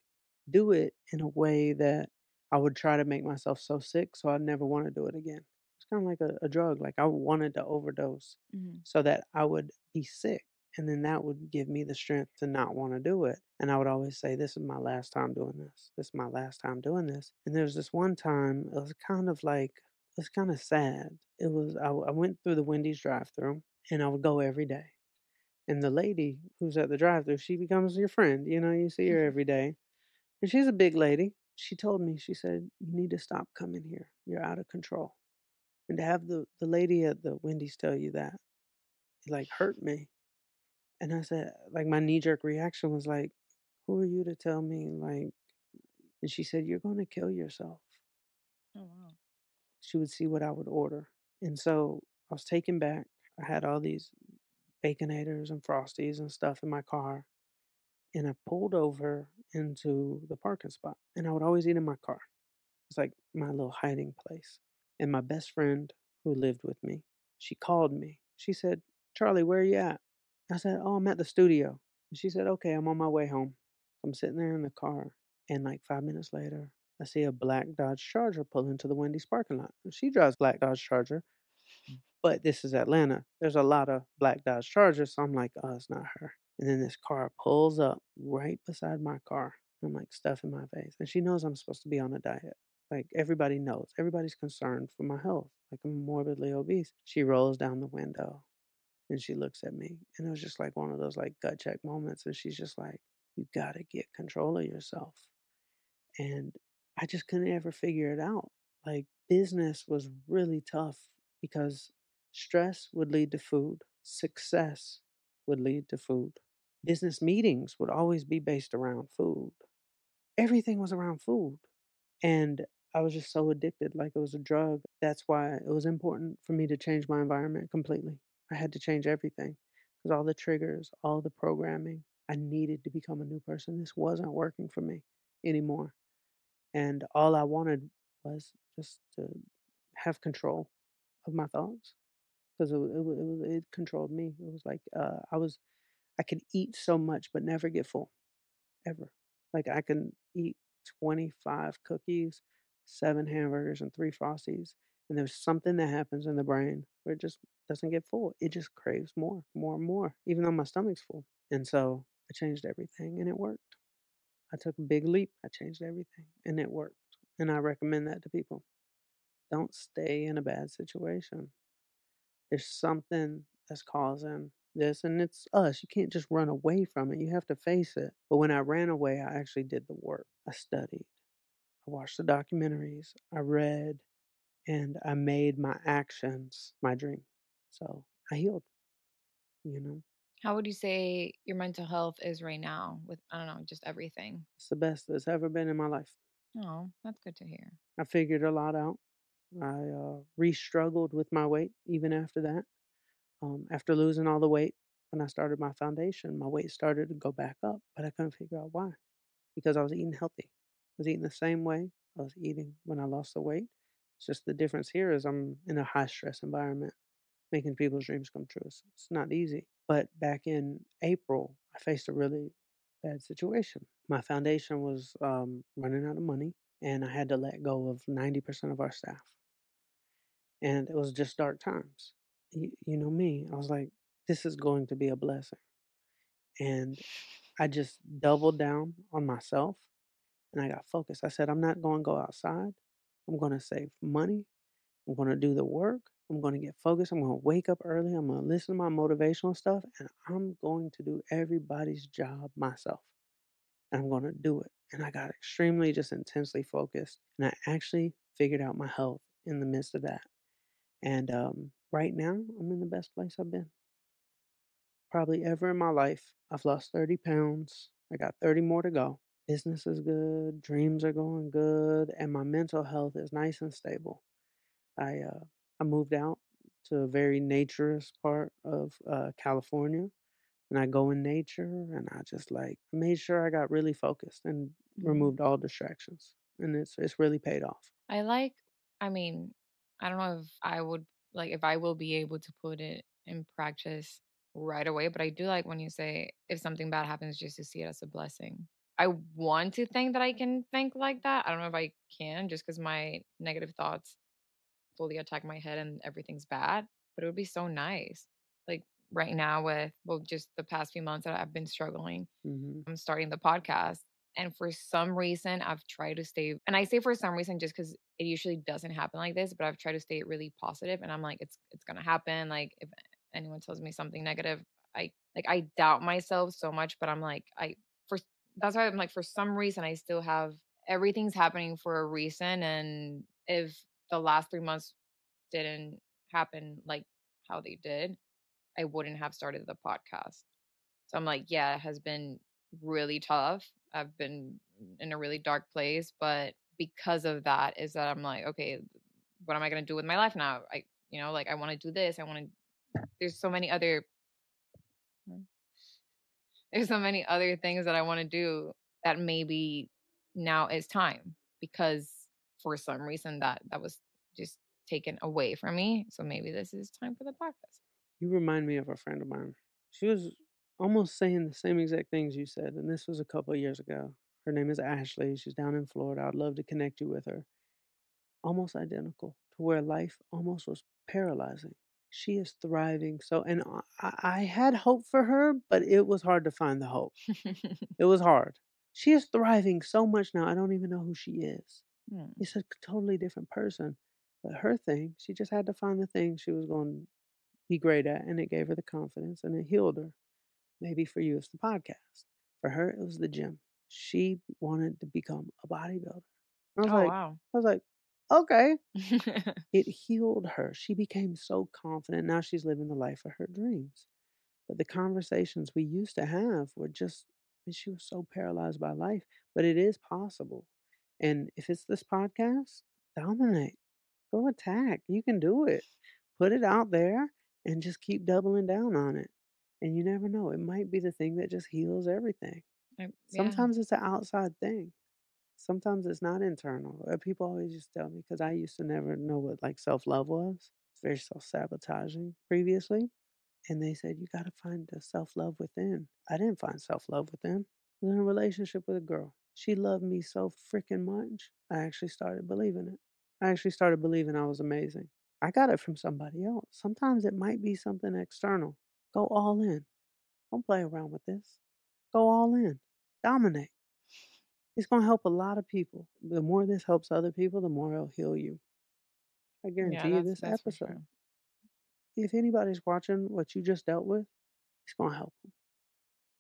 do it in a way that I would try to make myself so sick so I'd never wanna do it again. It's kinda like a drug, like, I wanted to overdose Mhm. so that I would be sick, and then that would give me the strength to not wanna do it, and I would always say, "This is my last time doing this. This is my last time doing this," and there's this one time, it was kind of like it was kinda sad. It was I went through the Wendy's drive-through, and I would go every day, and the lady who's at the drive-through, she becomes your friend, you see her every day. And she's a big lady. She told me, she said, "You need to stop coming here. You're out of control." And to have the lady at the Wendy's tell you that, it, like, hurt me. And I said like, my knee-jerk reaction was like, "Who are you to tell me, like," and she said, "You're gonna kill yourself." Oh, wow. She would see what I would order. And so, I was taken back. I had all these Baconators and Frosties and stuff in my car, and I pulled over into the parking spot, and I would always eat in my car. It's like my little hiding place. And my best friend who lived with me, she called me. She said, "Charlie, where are you at?" I said, "Oh, I'm at the studio." And she said, "Okay, I'm on my way home." I'm sitting there in the car, and like 5 minutes later, I see a black Dodge Charger pull into the Wendy's parking lot. And she drives black Dodge Charger, but this is Atlanta. There's a lot of black Dodge Chargers, so I'm like, "Oh, it's not her." And then this car pulls up right beside my car. I'm like stuffing my face. And she knows I'm supposed to be on a diet. Like everybody knows. Everybody's concerned for my health. Like I'm morbidly obese. She rolls down the window and she looks at me. And it was just like one of those like gut check moments. And she's just like, you gotta get control of yourself. And I just couldn't ever figure it out. Like business was really tough because stress would lead to food, success would lead to food. Business meetings would always be based around food. Everything was around food. And I was just so addicted, like it was a drug. That's why it was important for me to change my environment completely. I had to change everything because all the triggers, all the programming, I needed to become a new person. This wasn't working for me anymore. And all I wanted was just to have control of my thoughts because it controlled me. It was like I could eat so much but never get full ever. Like I can eat 25 cookies, 7 hamburgers, and 3 Frosties, and there's something that happens in the brain where it just doesn't get full. It just craves more, more, and more, even though my stomach's full. And so I changed everything, and it worked. I took a big leap. I changed everything, and it worked. And I recommend that to people. Don't stay in a bad situation. There's something that's causing this, and it's us. You can't just run away from it. You have to face it. But when I ran away, I actually did the work. I studied. I watched the documentaries. I read, and I made my actions my dream. So I healed, you know. How would you say your mental health is right now with, I don't know, just everything? It's the best that's ever been in my life. Oh, that's good to hear. I figured a lot out. I re-struggled with my weight even after that. After losing all the weight, when I started my foundation, my weight started to go back up, but I couldn't figure out why. Because I was eating healthy. I was eating the same way I was eating when I lost the weight. It's just the difference here is I'm in a high stress environment, making people's dreams come true. It's not easy. But back in April, I faced a really bad situation. My foundation was running out of money, and I had to let go of 90% of our staff. And it was just dark times. You know me, I was like, this is going to be a blessing. And I just doubled down on myself and I got focused. I said, I'm not going to go outside. I'm going to save money. I'm going to do the work. I'm going to get focused. I'm going to wake up early. I'm going to listen to my motivational stuff and I'm going to do everybody's job myself. And I'm going to do it. And I got extremely just intensely focused. And I actually figured out my health in the midst of that. And right now, I'm in the best place I've been probably ever in my life. I've lost 30 pounds. I got 30 more to go. Business is good, dreams are going good, and my mental health is nice and stable. I uh, I moved out to a very naturist part of California, and I go in nature, and I just like made sure I got really focused and Mhm. removed all distractions, and it's really paid off. I like, I mean, I don't know if I would, like, if I will be able to put it in practice right away, but I do like when you say if something bad happens, just to see it as a blessing. I want to think that I can think like that. I don't know if I can just because my negative thoughts fully attack my head and everything's bad, but it would be so nice. Like right now, with, well, just the past few months that I've been struggling, Hmm. I'm starting the podcast. And for some reason, I've tried to stay, and I say for some reason just because it usually doesn't happen like this, but I've tried to stay really positive, and I'm like, it's gonna happen. Like if anyone tells me something negative, I doubt myself so much, but I'm like, for that's why I'm like, for some reason, I still have everything's happening for a reason, and if the last 3 months didn't happen like how they did, I wouldn't have started the podcast. So I'm like, yeah, it has been really tough. I've been in a really dark place, but because of that is that I'm like, okay, what am I going to do with my life now? Like I want to do this. There's so many other there's so many other things that I want to do that maybe now is time because for some reason that was just taken away from me. So maybe this is time for the podcast. You remind me of a friend of mine. She was almost saying the same exact things you said, and this was a couple of years ago. Her name is Ashley. She's down in Florida. I'd love to connect you with her. Almost identical to where life almost was paralyzing. She is thriving. So, and I had hope for her, but it was hard to find the hope. It was hard. She is thriving so much now, I don't even know who she is. Hmm. It's a totally different person. But her thing, she just had to find the thing she was going to be great at, and it gave her the confidence and it healed her. Maybe for you, it's the podcast. For her, it was the gym. She wanted to become a bodybuilder. Oh, wow. I was like, okay. It healed her. She became so confident. Now she's living the life of her dreams. But the conversations we used to have were just, I mean, she was so paralyzed by life, but it is possible. And if it's this podcast, dominate, go attack. You can do it. Put it out there and just keep doubling down on it. And you never know, it might be the thing that just heals everything. Yeah. Sometimes it's an outside thing. Sometimes it's not internal. People always just tell me because I used to never know what like self love was. It's very self sabotaging previously. And they said, you got to find the self love within. I didn't find self love within. I was in a relationship with a girl. She loved me so freaking much. I actually started believing it. I actually started believing I was amazing. I got it from somebody else. Sometimes it might be something external. Go all in. Don't play around with this. Go all in. Dominate. It's going to help a lot of people. The more this helps other people, the more it'll heal you. I Yeah, guarantee you this that's for episode. sure. If anybody's watching what you just dealt with, it's going to help them.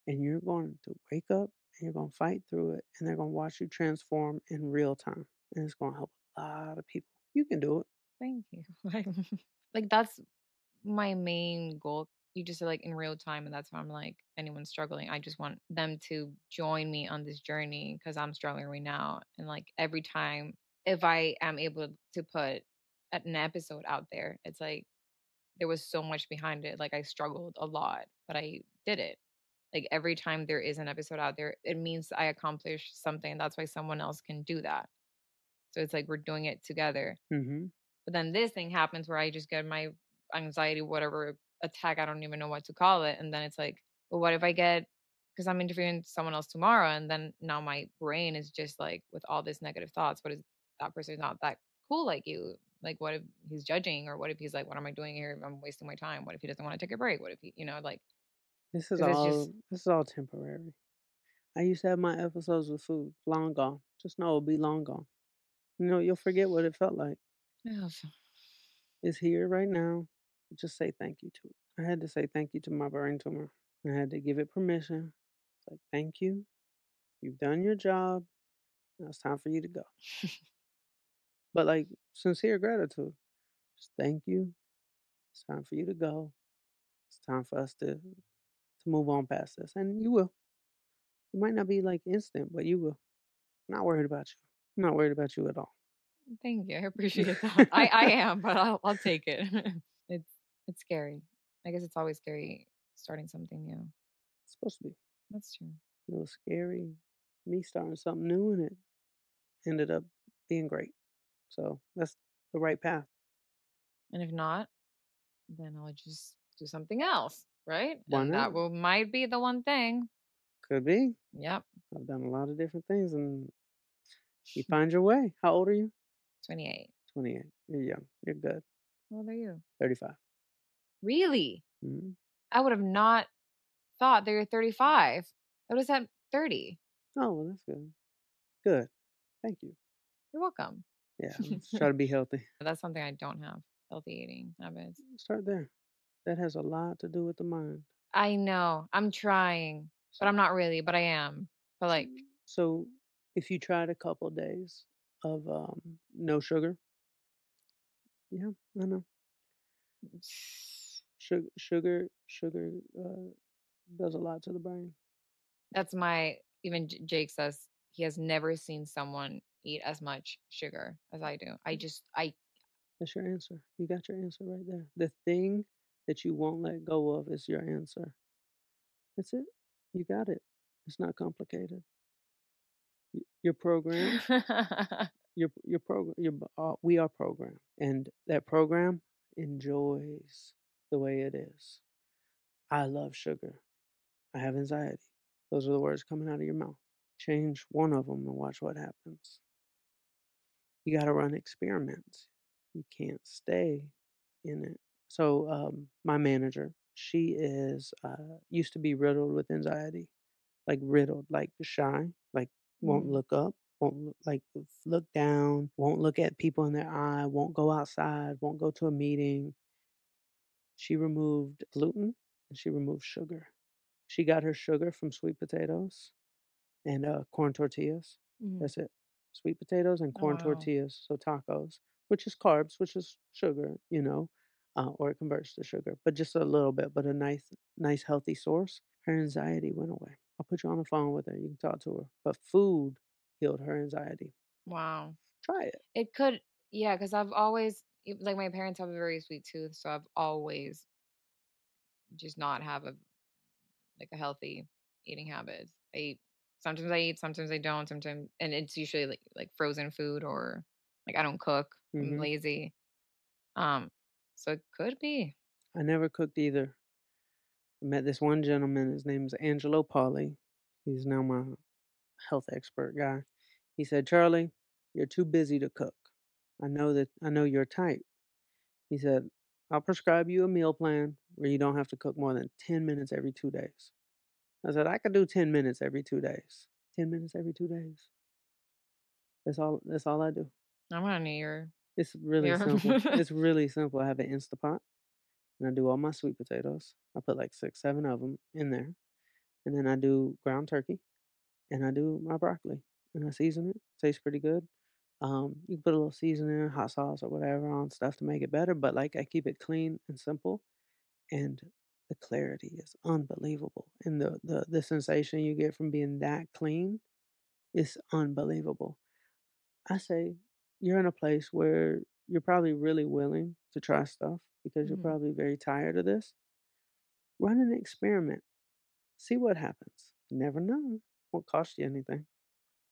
And you're going to wake up and you're going to fight through it. And they're going to watch you transform in real time. And it's going to help a lot of people. You can do it. Thank you. Like that's my main goal. You just said like in real time, and that's why I'm like anyone struggling. I just want them to join me on this journey because I'm struggling right now. And like every time, if I am able to put an episode out there, it's like there was so much behind it. Like I struggled a lot, but I did it. Like every time there is an episode out there, it means I accomplished something. That's why someone else can do that. So it's like we're doing it together. Hmm. But then this thing happens where I just get my anxiety, whatever attack, I don't even know what to call it. And then it's like, well, what if I get, because I'm interviewing someone else tomorrow, and then now my brain is just like with all this negative thoughts. What is that person is not that cool like you? Like, what if he's judging, or what if he's like, what am I doing here? I'm wasting my time. What if he doesn't want to take a break? What if he, like, because it's just, This is all temporary. I used to have my episodes with food long gone. Just know it'll be long gone. You'll forget what it felt like. ugh. It's here right now. Just say thank you to it. I had to say thank you to my brain tumor. I had to give it permission. It's like, thank you. You've done your job. Now it's time for you to go. But like sincere gratitude. Just thank you. It's time for you to go. It's time for us to move on past this. And you will. It might not be like instant, but you will. I'm not worried about you. I'm not worried about you at all. Thank you. I appreciate that. I am, but I'll take it. it's it's scary. I guess it's always scary starting something new. It's supposed to be. That's true. It was scary. Me starting something new and it ended up being great. So that's the right path. And if not, then I'll just do something else, right? Why And that not? will might be the one thing. Could be. Yep. I've done a lot of different things and you find your way. How old are you? 28. 28. You're young. You're good. How old are you? 35. Really? Mhm. I would have not thought they were 35. I would have said 30. Oh, well, that's good. Good. Thank you. You're welcome. Yeah, let's try to be healthy. That's something I don't have. Healthy eating habits. Start there. That has a lot to do with the mind. I know. I'm trying, but So, I'm not really, but I am. But so, like, so if you tried a couple days of no sugar, yeah, I know. Sugar does a lot to the brain. that's my even Jake says he has never seen someone eat as much sugar as I do. I That's your answer. You got your answer right there. The thing that you won't let go of is your answer. That's it. You got it. It's not complicated. You're programmed. You're program. We are programmed, and that program enjoys the way it is. I love sugar. I have anxiety. Those are the words coming out of your mouth. Change one of them and watch what happens. You got to run experiments. You can't stay in it. So, my manager, she is used to be riddled with anxiety. like riddled, like shy, like won't Mm. look up, won't look, like look down, won't look at people in their eye, won't go outside, won't go to a meeting. She removed gluten and she removed sugar. She got her sugar from sweet potatoes and corn tortillas. Mhm. That's it. Sweet potatoes and Oh, corn wow. tortillas, so tacos, which is carbs, which is sugar, or it converts to sugar, but just a little bit, but a nice healthy source. Her anxiety went away. I'll put you on the phone with her. You can talk to her. But food healed her anxiety. Wow. Try it. It could, yeah, because 'cause I've always like, my parents have a very sweet tooth, so I've always just not have a healthy eating habits. Sometimes I eat, sometimes I don't, sometimes, and it's usually like frozen food, or like I don't cook. I'm Hmm. lazy. Um, so it could be. I never cooked either. I met this one gentleman. His name is Angelo Polly. He's now my health expert guy. He said, "Charlie, you're too busy to cook. I know your type." He said, "I'll prescribe you a meal plan where you don't have to cook more than 10 minutes every 2 days." I said, "I could do 10 minutes every 2 days. 10 minutes every 2 days. That's all I do." I'm gonna need your It's really your simple. It's really simple. I have an Instapot and I do all my sweet potatoes. I put like 6, 7 of them in there. And then I do ground turkey and I do my broccoli and I season it. Tastes pretty good. You can put a little seasoning, hot sauce or whatever on stuff to make it better, but like I keep it clean and simple, and the clarity is unbelievable. And the sensation you get from being that clean is unbelievable. I say you're in a place where you're probably really willing to try stuff because you're Mhm. probably very tired of this. Run an experiment. See what happens. You never know. Won't cost you anything.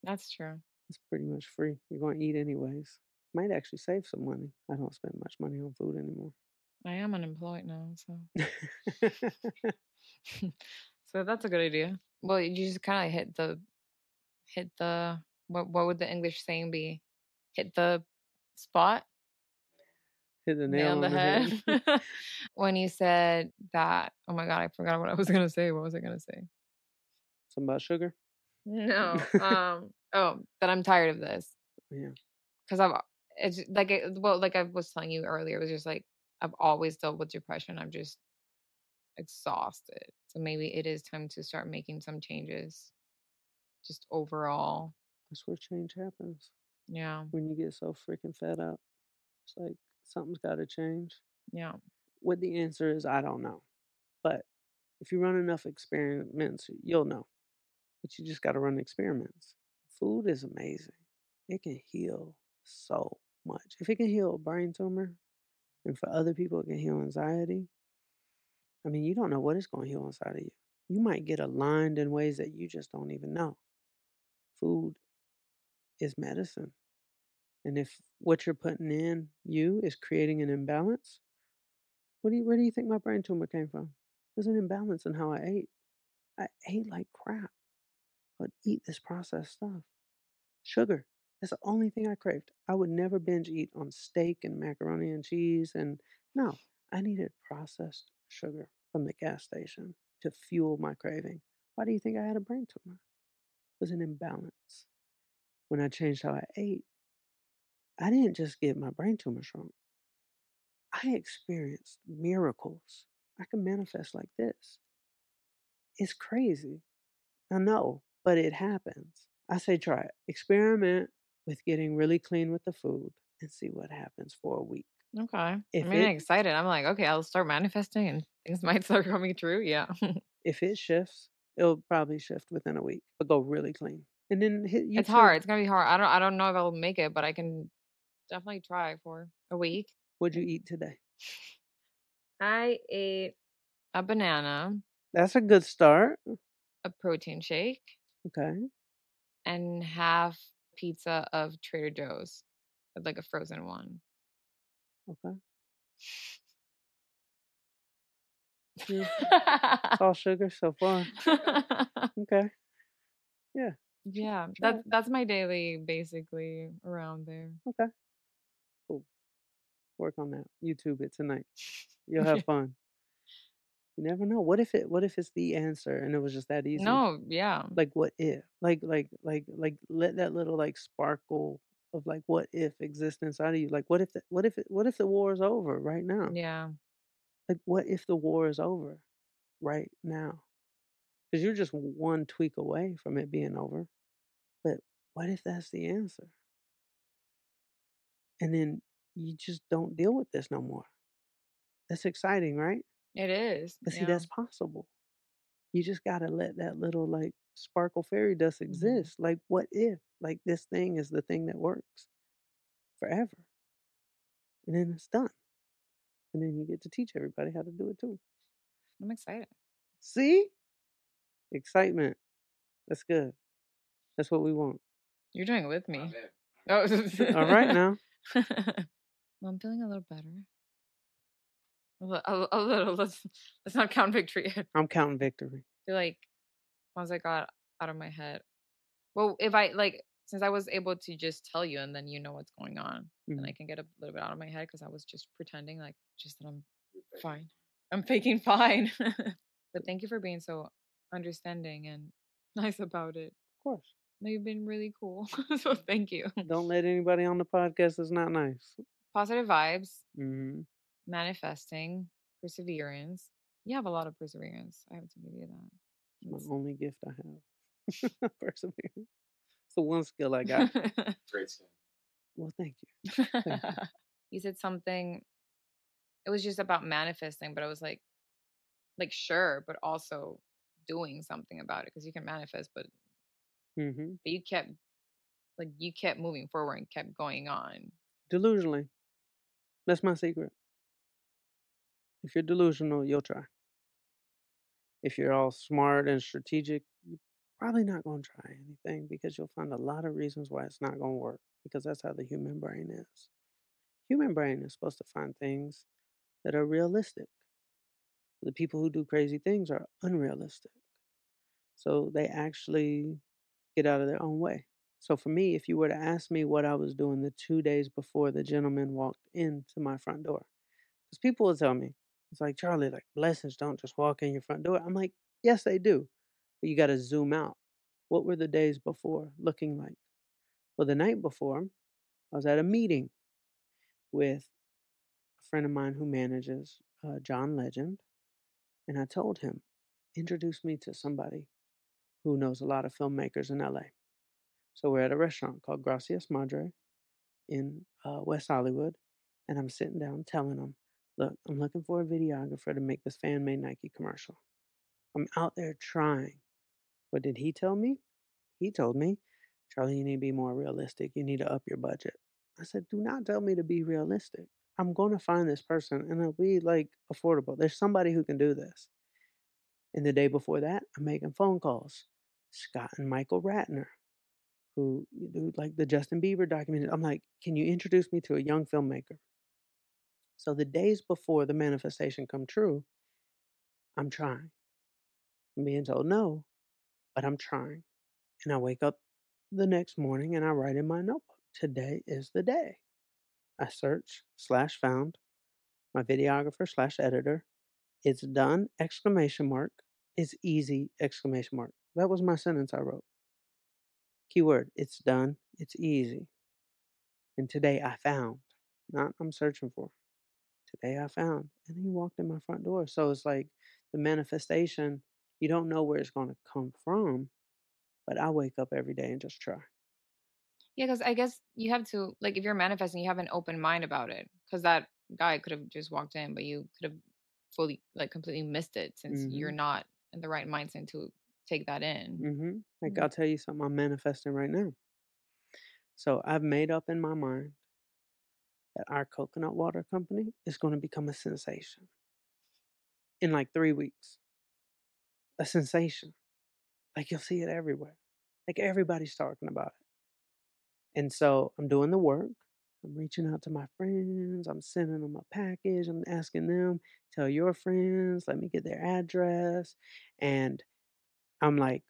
That's true. It's pretty much free. You're going to eat anyways. Might actually save some money. I don't spend much money on food anymore. I am unemployed now, so so that's a good idea. Well, you just kind of hit the what would the English saying be? Hit the spot, Hit the nail nail on the the head. head. When you said that, oh my god, I forgot what I was gonna say. What was I gonna say? Something about sugar? No. Oh, that I'm tired of this Yeah. because it's like like I was telling you earlier. It was just like I've always dealt with depression. I'm just exhausted. So maybe it is time to start making some changes. Just overall, That's where change happens. yeah, When you get so freaking fed up. It's like something's got to change. yeah. What the answer is, I don't know. But if you run enough experiments, you'll know. But you just got to run experiments. Food is amazing. It can heal so much. If it can heal a brain tumor, and for other people, it can heal anxiety. I mean, you don't know what it's going to heal inside of you. You might get aligned in ways that you just don't even know. Food is medicine. And if what you're putting in you is creating an imbalance, where do you think my brain tumor came from? There's an imbalance in how I ate. I ate like crap. I would eat this processed stuff. Sugar. That's the only thing I craved. I would never binge eat on steak and macaroni and cheese. And no, I needed processed sugar from the gas station to fuel my craving. Why do you think I had a brain tumor? It was an imbalance. When I changed how I ate, I didn't just get my brain tumor shrunk. I experienced miracles. I can manifest like this. It's crazy. I know, but it happens. I say try it. Experiment with getting really clean with the food and see what happens for a week. Okay. I If mean, I'm it excited. I'm like, okay, I'll start manifesting, and things might start coming true. Yeah. if it shifts, it'll probably shift within a week. But go really clean. And then hit It's YouTube. hard. It's gonna be hard. I don't know if I'll make it, but I can definitely try for a week. What'd you eat today? I ate a banana, That's a good start. a protein shake, Okay. and half pizza of Trader Joe's, like a frozen one. Okay. Yeah. It's all sugar so far. Okay. Yeah. Yeah, Try that's it. that's my daily basically around there. Okay. Cool. Work on that. YouTube it tonight. You'll have fun. You never know. What if it's the answer and it was just that easy? No, yeah. Like, what if? Like, let that little, like, sparkle of, like, what if exist inside of you. Like, what if the war is over right now? Yeah. Like, what if the war is over right now? Because 'Cause you're just one tweak away from it being over. But what if that's the answer? And then you just don't deal with this no more. That's exciting, right? It is. But see, Yeah. that's possible. You just gotta let that little, like, sparkle fairy dust Mhm. exist. Like, what if, like, this thing is the thing that works forever, and then it's done, and then you get to teach everybody how to do it too. I'm excited. See? Excitement. That's good. That's what we want. You're doing it with me. Oh. Alright now. Well, I'm feeling a little better. A little. Let's not count victory yet. I'm counting victory. I feel like once I got out of my head. Well, if I like, since I was able to just tell you and then you know what's going on, and I Mhm. can get a little bit out of my head because I was just pretending like just that I'm fine. I'm faking fine. But thank you for being so understanding and nice about it. Of course. No, you've been really cool. So thank you. Don't let anybody on the podcast that's not nice. Positive vibes, Mhm. manifesting, perseverance. You have a lot of perseverance. I have to give you that. It's my It's only gift I have. Perseverance. It's the one skill I got. Well, thank you. Thank you. You said something, it was just about manifesting, but I was like sure, but also doing something about it because you can manifest, Mhm. but you kept moving forward and kept going on. Delusionally. That's my secret. If you're delusional, you'll try. If you're all smart and strategic, you're probably not gonna try anything because you'll find a lot of reasons why it's not gonna work because that's how the human brain is. Human brain is supposed to find things that are realistic. The people who do crazy things are unrealistic. So they actually get out of their own way. So for me, if you were to ask me what I was doing the 2 days before the gentleman walked into my front door, because people will tell me, it's like, "Charlie, like, blessings don't just walk in your front door." I'm like, "Yes, they do, but you gotta zoom out." What were the days before looking like? Well, the night before, I was at a meeting with a friend of mine who manages, John Legend, and I told him, "Introduce me to somebody who knows a lot of filmmakers in LA." So we're at a restaurant called Gracias Madre in, West Hollywood, and I'm sitting down telling him, "Look, I'm looking for a videographer to make this fan-made Nike commercial." I'm out there trying. What did he tell me? He told me, "Charlie, you need to be more realistic. You need to up your budget." I said, "Do not tell me to be realistic. I'm going to find this person and it'll be like affordable. There's somebody who can do this." And the day before that, I'm making phone calls. Scott and Michael Ratner, who do like the Justin Bieber documentary. I'm like, "Can you introduce me to a young filmmaker?" So the days before the manifestation come true, I'm trying. I'm being told no, but I'm trying. And I wake up the next morning and I write in my notebook, "Today is the day." I search slash found my videographer slash editor. "It's done!" Exclamation mark. "It's easy!" Exclamation mark. That was my sentence I wrote. Keyword, it's done. It's easy. And today I found, not I'm searching for. Today I found. And he walked in my front door. So it's like the manifestation, you don't know where it's going to come from, but I wake up every day and just try. Yeah, because I guess you have to, like, if you're manifesting, you have an open mind about it. Because that guy could have just walked in, but you could have fully, like, completely missed it since you're Mhm. not in the right mindset to take that in. Mhm. Like, Mm. I'll tell you something, I'm manifesting right now. So I've made up in my mind that our coconut water company is going to become a sensation in like 3 weeks. A sensation. Like you'll see it everywhere. Like everybody's talking about it. And so I'm doing the work. I'm reaching out to my friends. I'm sending them a package. I'm asking them, "Tell your friends, let me get their address." And I'm like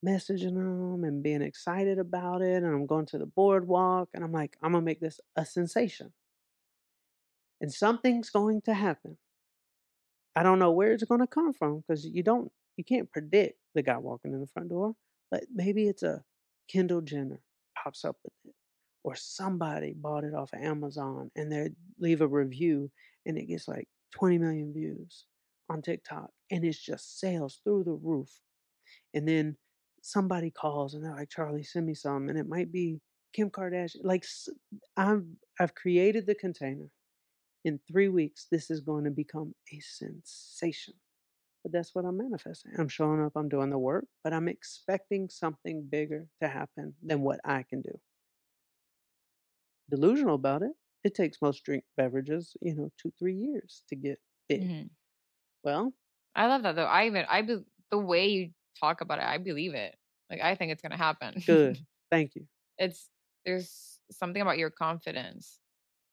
messaging them and being excited about it. And I'm going to the boardwalk and I'm like, I'm going to make this a sensation. And something's going to happen I don't know where it's gonna come from because you can't predict the guy walking in the front door, but maybe it's a Kendall Jenner pops up with it, or somebody bought it off of Amazon and they leave a review and it gets like 20 million views on TikTok and it's just sales through the roof. And then somebody calls and they're like, "Charlie, send me some," and it might be Kim Kardashian. I've created the container. In 3 weeks, this is going to become a sensation. But that's what I'm manifesting. I'm showing up, I'm doing the work, but I'm expecting something bigger to happen than what I can do. Delusional about it. It takes most drink beverages, 2, 3 years to get big. Mhm. Well, I love that though. The way you talk about it, I believe it. Like, I think it's gonna happen. good. Thank you. It's there's something about your confidence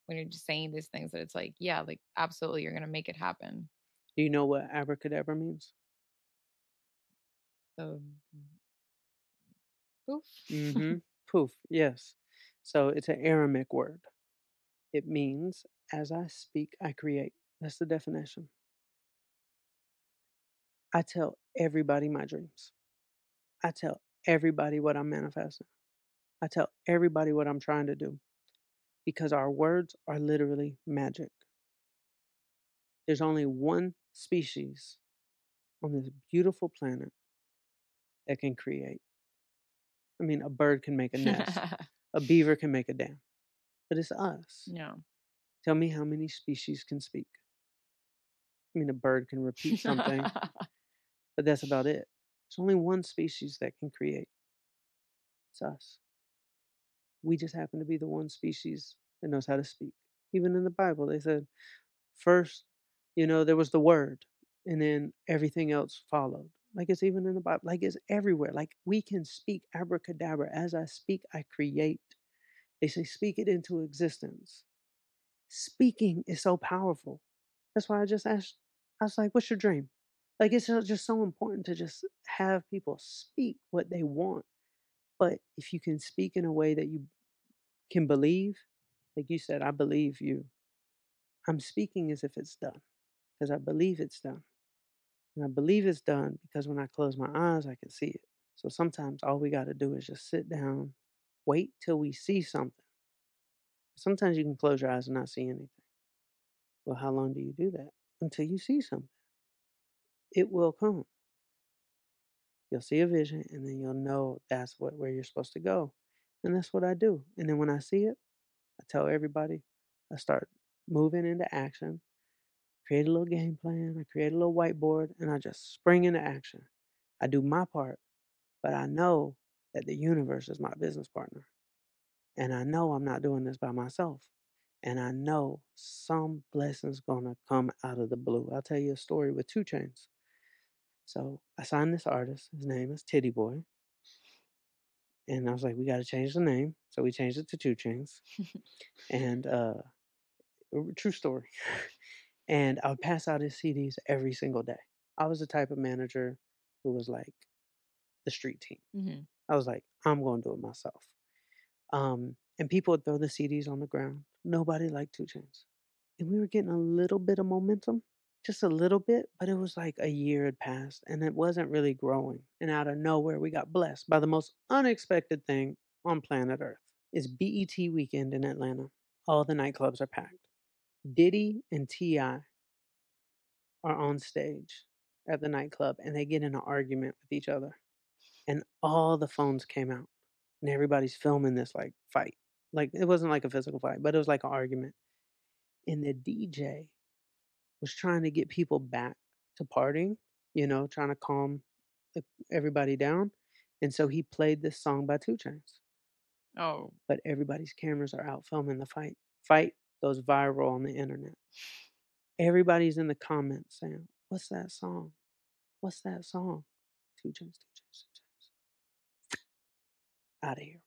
when you're just saying these things that it's like, yeah, like, absolutely, you're gonna make it happen. Do you know what abracadabra means? So, poof. Mhm. Poof, yes. So it's an Aramaic word. It means, "As I speak, I create." That's the definition. I tell everybody my dreams. I tell everybody what I'm manifesting. I tell everybody what I'm trying to do because our words are literally magic. There's only one species on this beautiful planet that can create. I mean, a bird can make a nest, a beaver can make a dam, but it's us. Yeah. Tell me how many species can speak. I mean, a bird can repeat something, but that's about it. There's only one species that can create. It's us. We just happen to be the one species that knows how to speak. Even in the Bible, they said first, there was the word, and then everything else followed. Like it's even in the Bible, like it's everywhere. Like we can speak abracadabra. As I speak, I create. They say, speak it into existence. Speaking is so powerful. That's why I just asked, I was like, what's your dream? Like it's just so important to just have people speak what they want. But if you can speak in a way that you can believe, like you said, I believe you. I'm speaking as if it's done because I believe it's done. And I believe it's done because when I close my eyes, I can see it. So sometimes all we got to do is just sit down, wait till we see something. Sometimes you can close your eyes and not see anything. Well, how long do you do that? Until you see something. It will come. You'll see a vision and then you'll know that's where you're supposed to go. And that's what I do. And then when I see it, I tell everybody, I start moving into action, create a little game plan, I create a little whiteboard, and I just spring into action. I do my part, but I know that the universe is my business partner. And I know I'm not doing this by myself. And I know some blessing's gonna come out of the blue. I'll tell you a story with 2 Chains. So I signed this artist. His name is Titty Boy. And I was like, we got to change the name. So we changed it to 2 Chains. And true story. And I would pass out his CDs every single day. I was the type of manager who was like the street team. Mhm. I was like, I'm going to do it myself. And people would throw the CDs on the ground. Nobody liked 2 Chains. And we were getting a little bit of momentum, just a little bit, but it was like a year had passed and it wasn't really growing. And out of nowhere, we got blessed by the most unexpected thing on planet Earth. It's BET weekend in Atlanta. All the nightclubs are packed. Diddy and T.I. are on stage at the nightclub and they get in an argument with each other. And all the phones came out and everybody's filming this like fight. Like it wasn't like a physical fight, but it was like an argument. And the DJ was trying to get people back to partying, trying to calm e everybody down, and so he played this song by 2 Chainz, Oh. but everybody's cameras are out filming the fight. Fight goes viral on the internet. Everybody's in the comments saying, "What's that song? What's that song?" 2 Chainz, 2 Chainz, 2 Chainz. Outta here.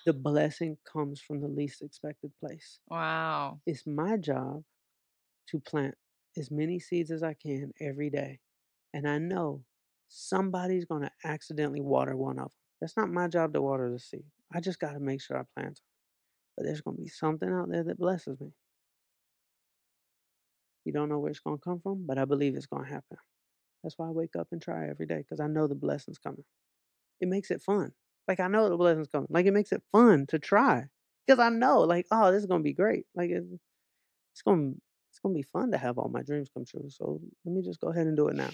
The blessing comes from the least expected place. Wow. It's my job to plant as many seeds as I can every day. And I know somebody's going to accidentally water one of them. That's not my job to water the seed. I just got to make sure I plant them. But there's going to be something out there that blesses me. You don't know where it's gonna come from, but I believe it's gonna happen. That's why I wake up and try every day because I know the blessing's coming. It makes it fun. Like, I know the blessing's coming. Like, it makes it fun to try because I know, like, "Oh, this is gonna be great." Like, it's gonna it's gonna be fun to have all my dreams come true, so let me just go ahead and do it now.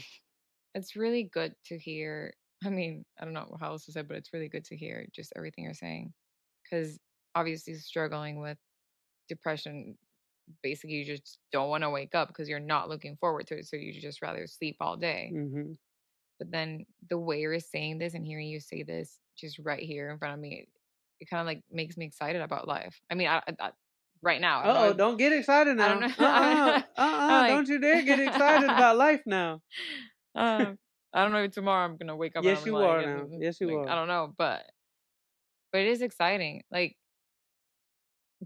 It's really good to hear. I mean, I don't know how else to say, but it's really good to hear just everything you're saying. Because obviously, struggling with depression, basically, you just don't want to wake up because you're not looking forward to it. So you just rather sleep all day. Mhm. But then the way you're saying this and hearing you say this just right here in front of me, it kind of like makes me excited about life. I mean, right now, I don't Uh-oh, know. don't get excited I don't now. know. I'm like, Don't you dare get excited about life now. I don't know if tomorrow I'm gonna wake up and Yes, I'm you like, are now. Yes, you like I are. don't know, but it is exciting. Like,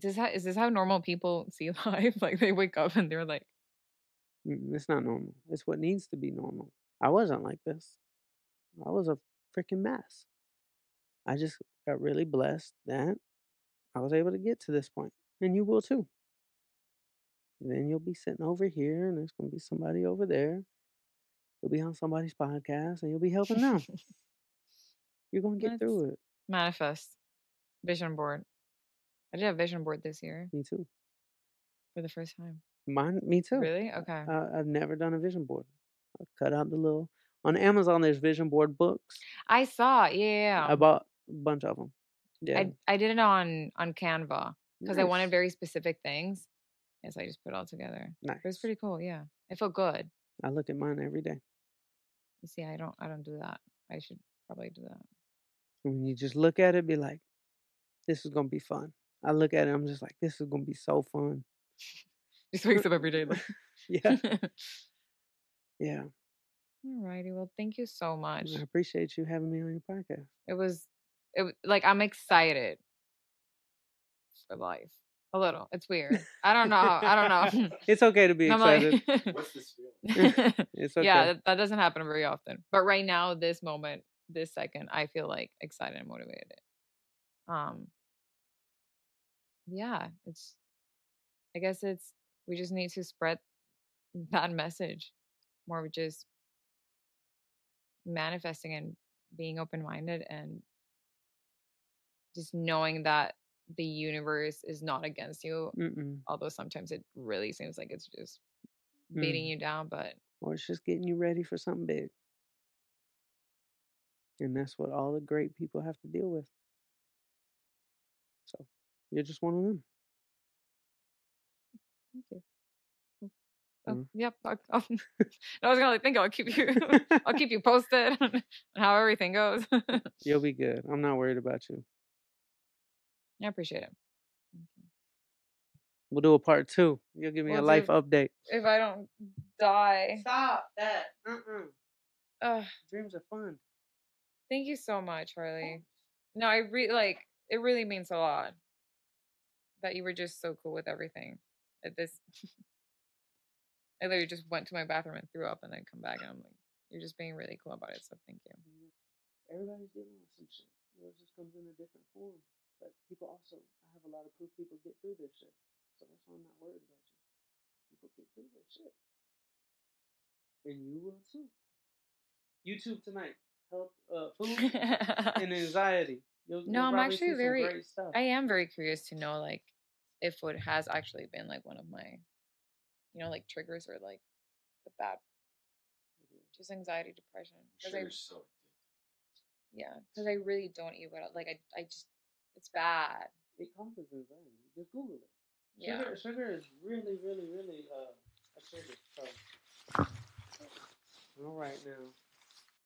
is this how normal people see life? Like they wake up and they're like, It's not normal. It's what needs to be normal. I wasn't like this. I was a freaking mess. I just got really blessed that I was able to get to this point, and you will too. Then you'll be sitting over here, and there's gonna be somebody over there. You'll be on somebody's podcast, and you'll be helping them. You're gonna get let's through it. manifest vision board. I did a vision board this year Me too. for the first time. Me too. Really? Okay. I've never done a vision board. I cut out the little on Amazon. There's vision board books. I saw. Yeah, yeah, I yeah. bought a bunch of them. Yeah, I did it on Canva because I wanted nice, very specific things. Yes, I just put it all together. It was nice. pretty cool. Yeah, it felt good. I look at mine every day. You see, I don't do that. I should probably do that. When you just look at it, be like, "This is gonna be fun." I look at it, I'm just like, "This is gonna be so fun." Just wakes up every day like. Yeah, yeah. Alrighty. Well, thank you so I much. appreciate you having me on your podcast. It was like I'm excited for life. A little. It's weird. I don't know. I don't know. It's okay to be I'm excited. like, What's this feeling? It's yeah, okay. that doesn't happen very often. But right now, this moment, this second, I feel like excited and motivated. Um, yeah, it's. I guess it's. We just need to spread that message more of just manifesting and being open minded and just knowing that the universe is not against you, Mm-mm. although sometimes it really seems like it's just beating Mm. you down, but Or it's just getting you ready for something big. And that's what all the great people have to deal with. So you're just one of them. thank you. Oh, Mm. yep. I was gonna like, think I'll keep you I'll keep you posted on how everything goes. I You'll be good. I'm not worried about you. appreciate it. Thank you. We'll do a part two. You'll give me a We'll life do update. if I don't die. Stop that. Uh-uh. Uh, Dreams are fun. thank you so much, Harley. No, I really like it really means a lot that you were just so cool with everything. At this I literally just went to my bathroom and threw up and then come back and I'm like, you're just being really cool about it, so thank you. Everybody's dealing with some shit. It just comes in a different form. But people also, I have a lot of proof people get through this shit. So that's why I'm not worried about you. People get through this shit. And you will too. YouTube tonight. Health, food, and anxiety. No, You'll I'm probably actually see some very great stuff. I am very curious to know like if it has actually been like one of my, like triggers or like the bad just anxiety, depression. I'm Because sure you're so yeah, because I really don't even like I just it's bad. It causes anxiety. Just Google it. Yeah. Sugar is really, really, really a trigger. So, all right now.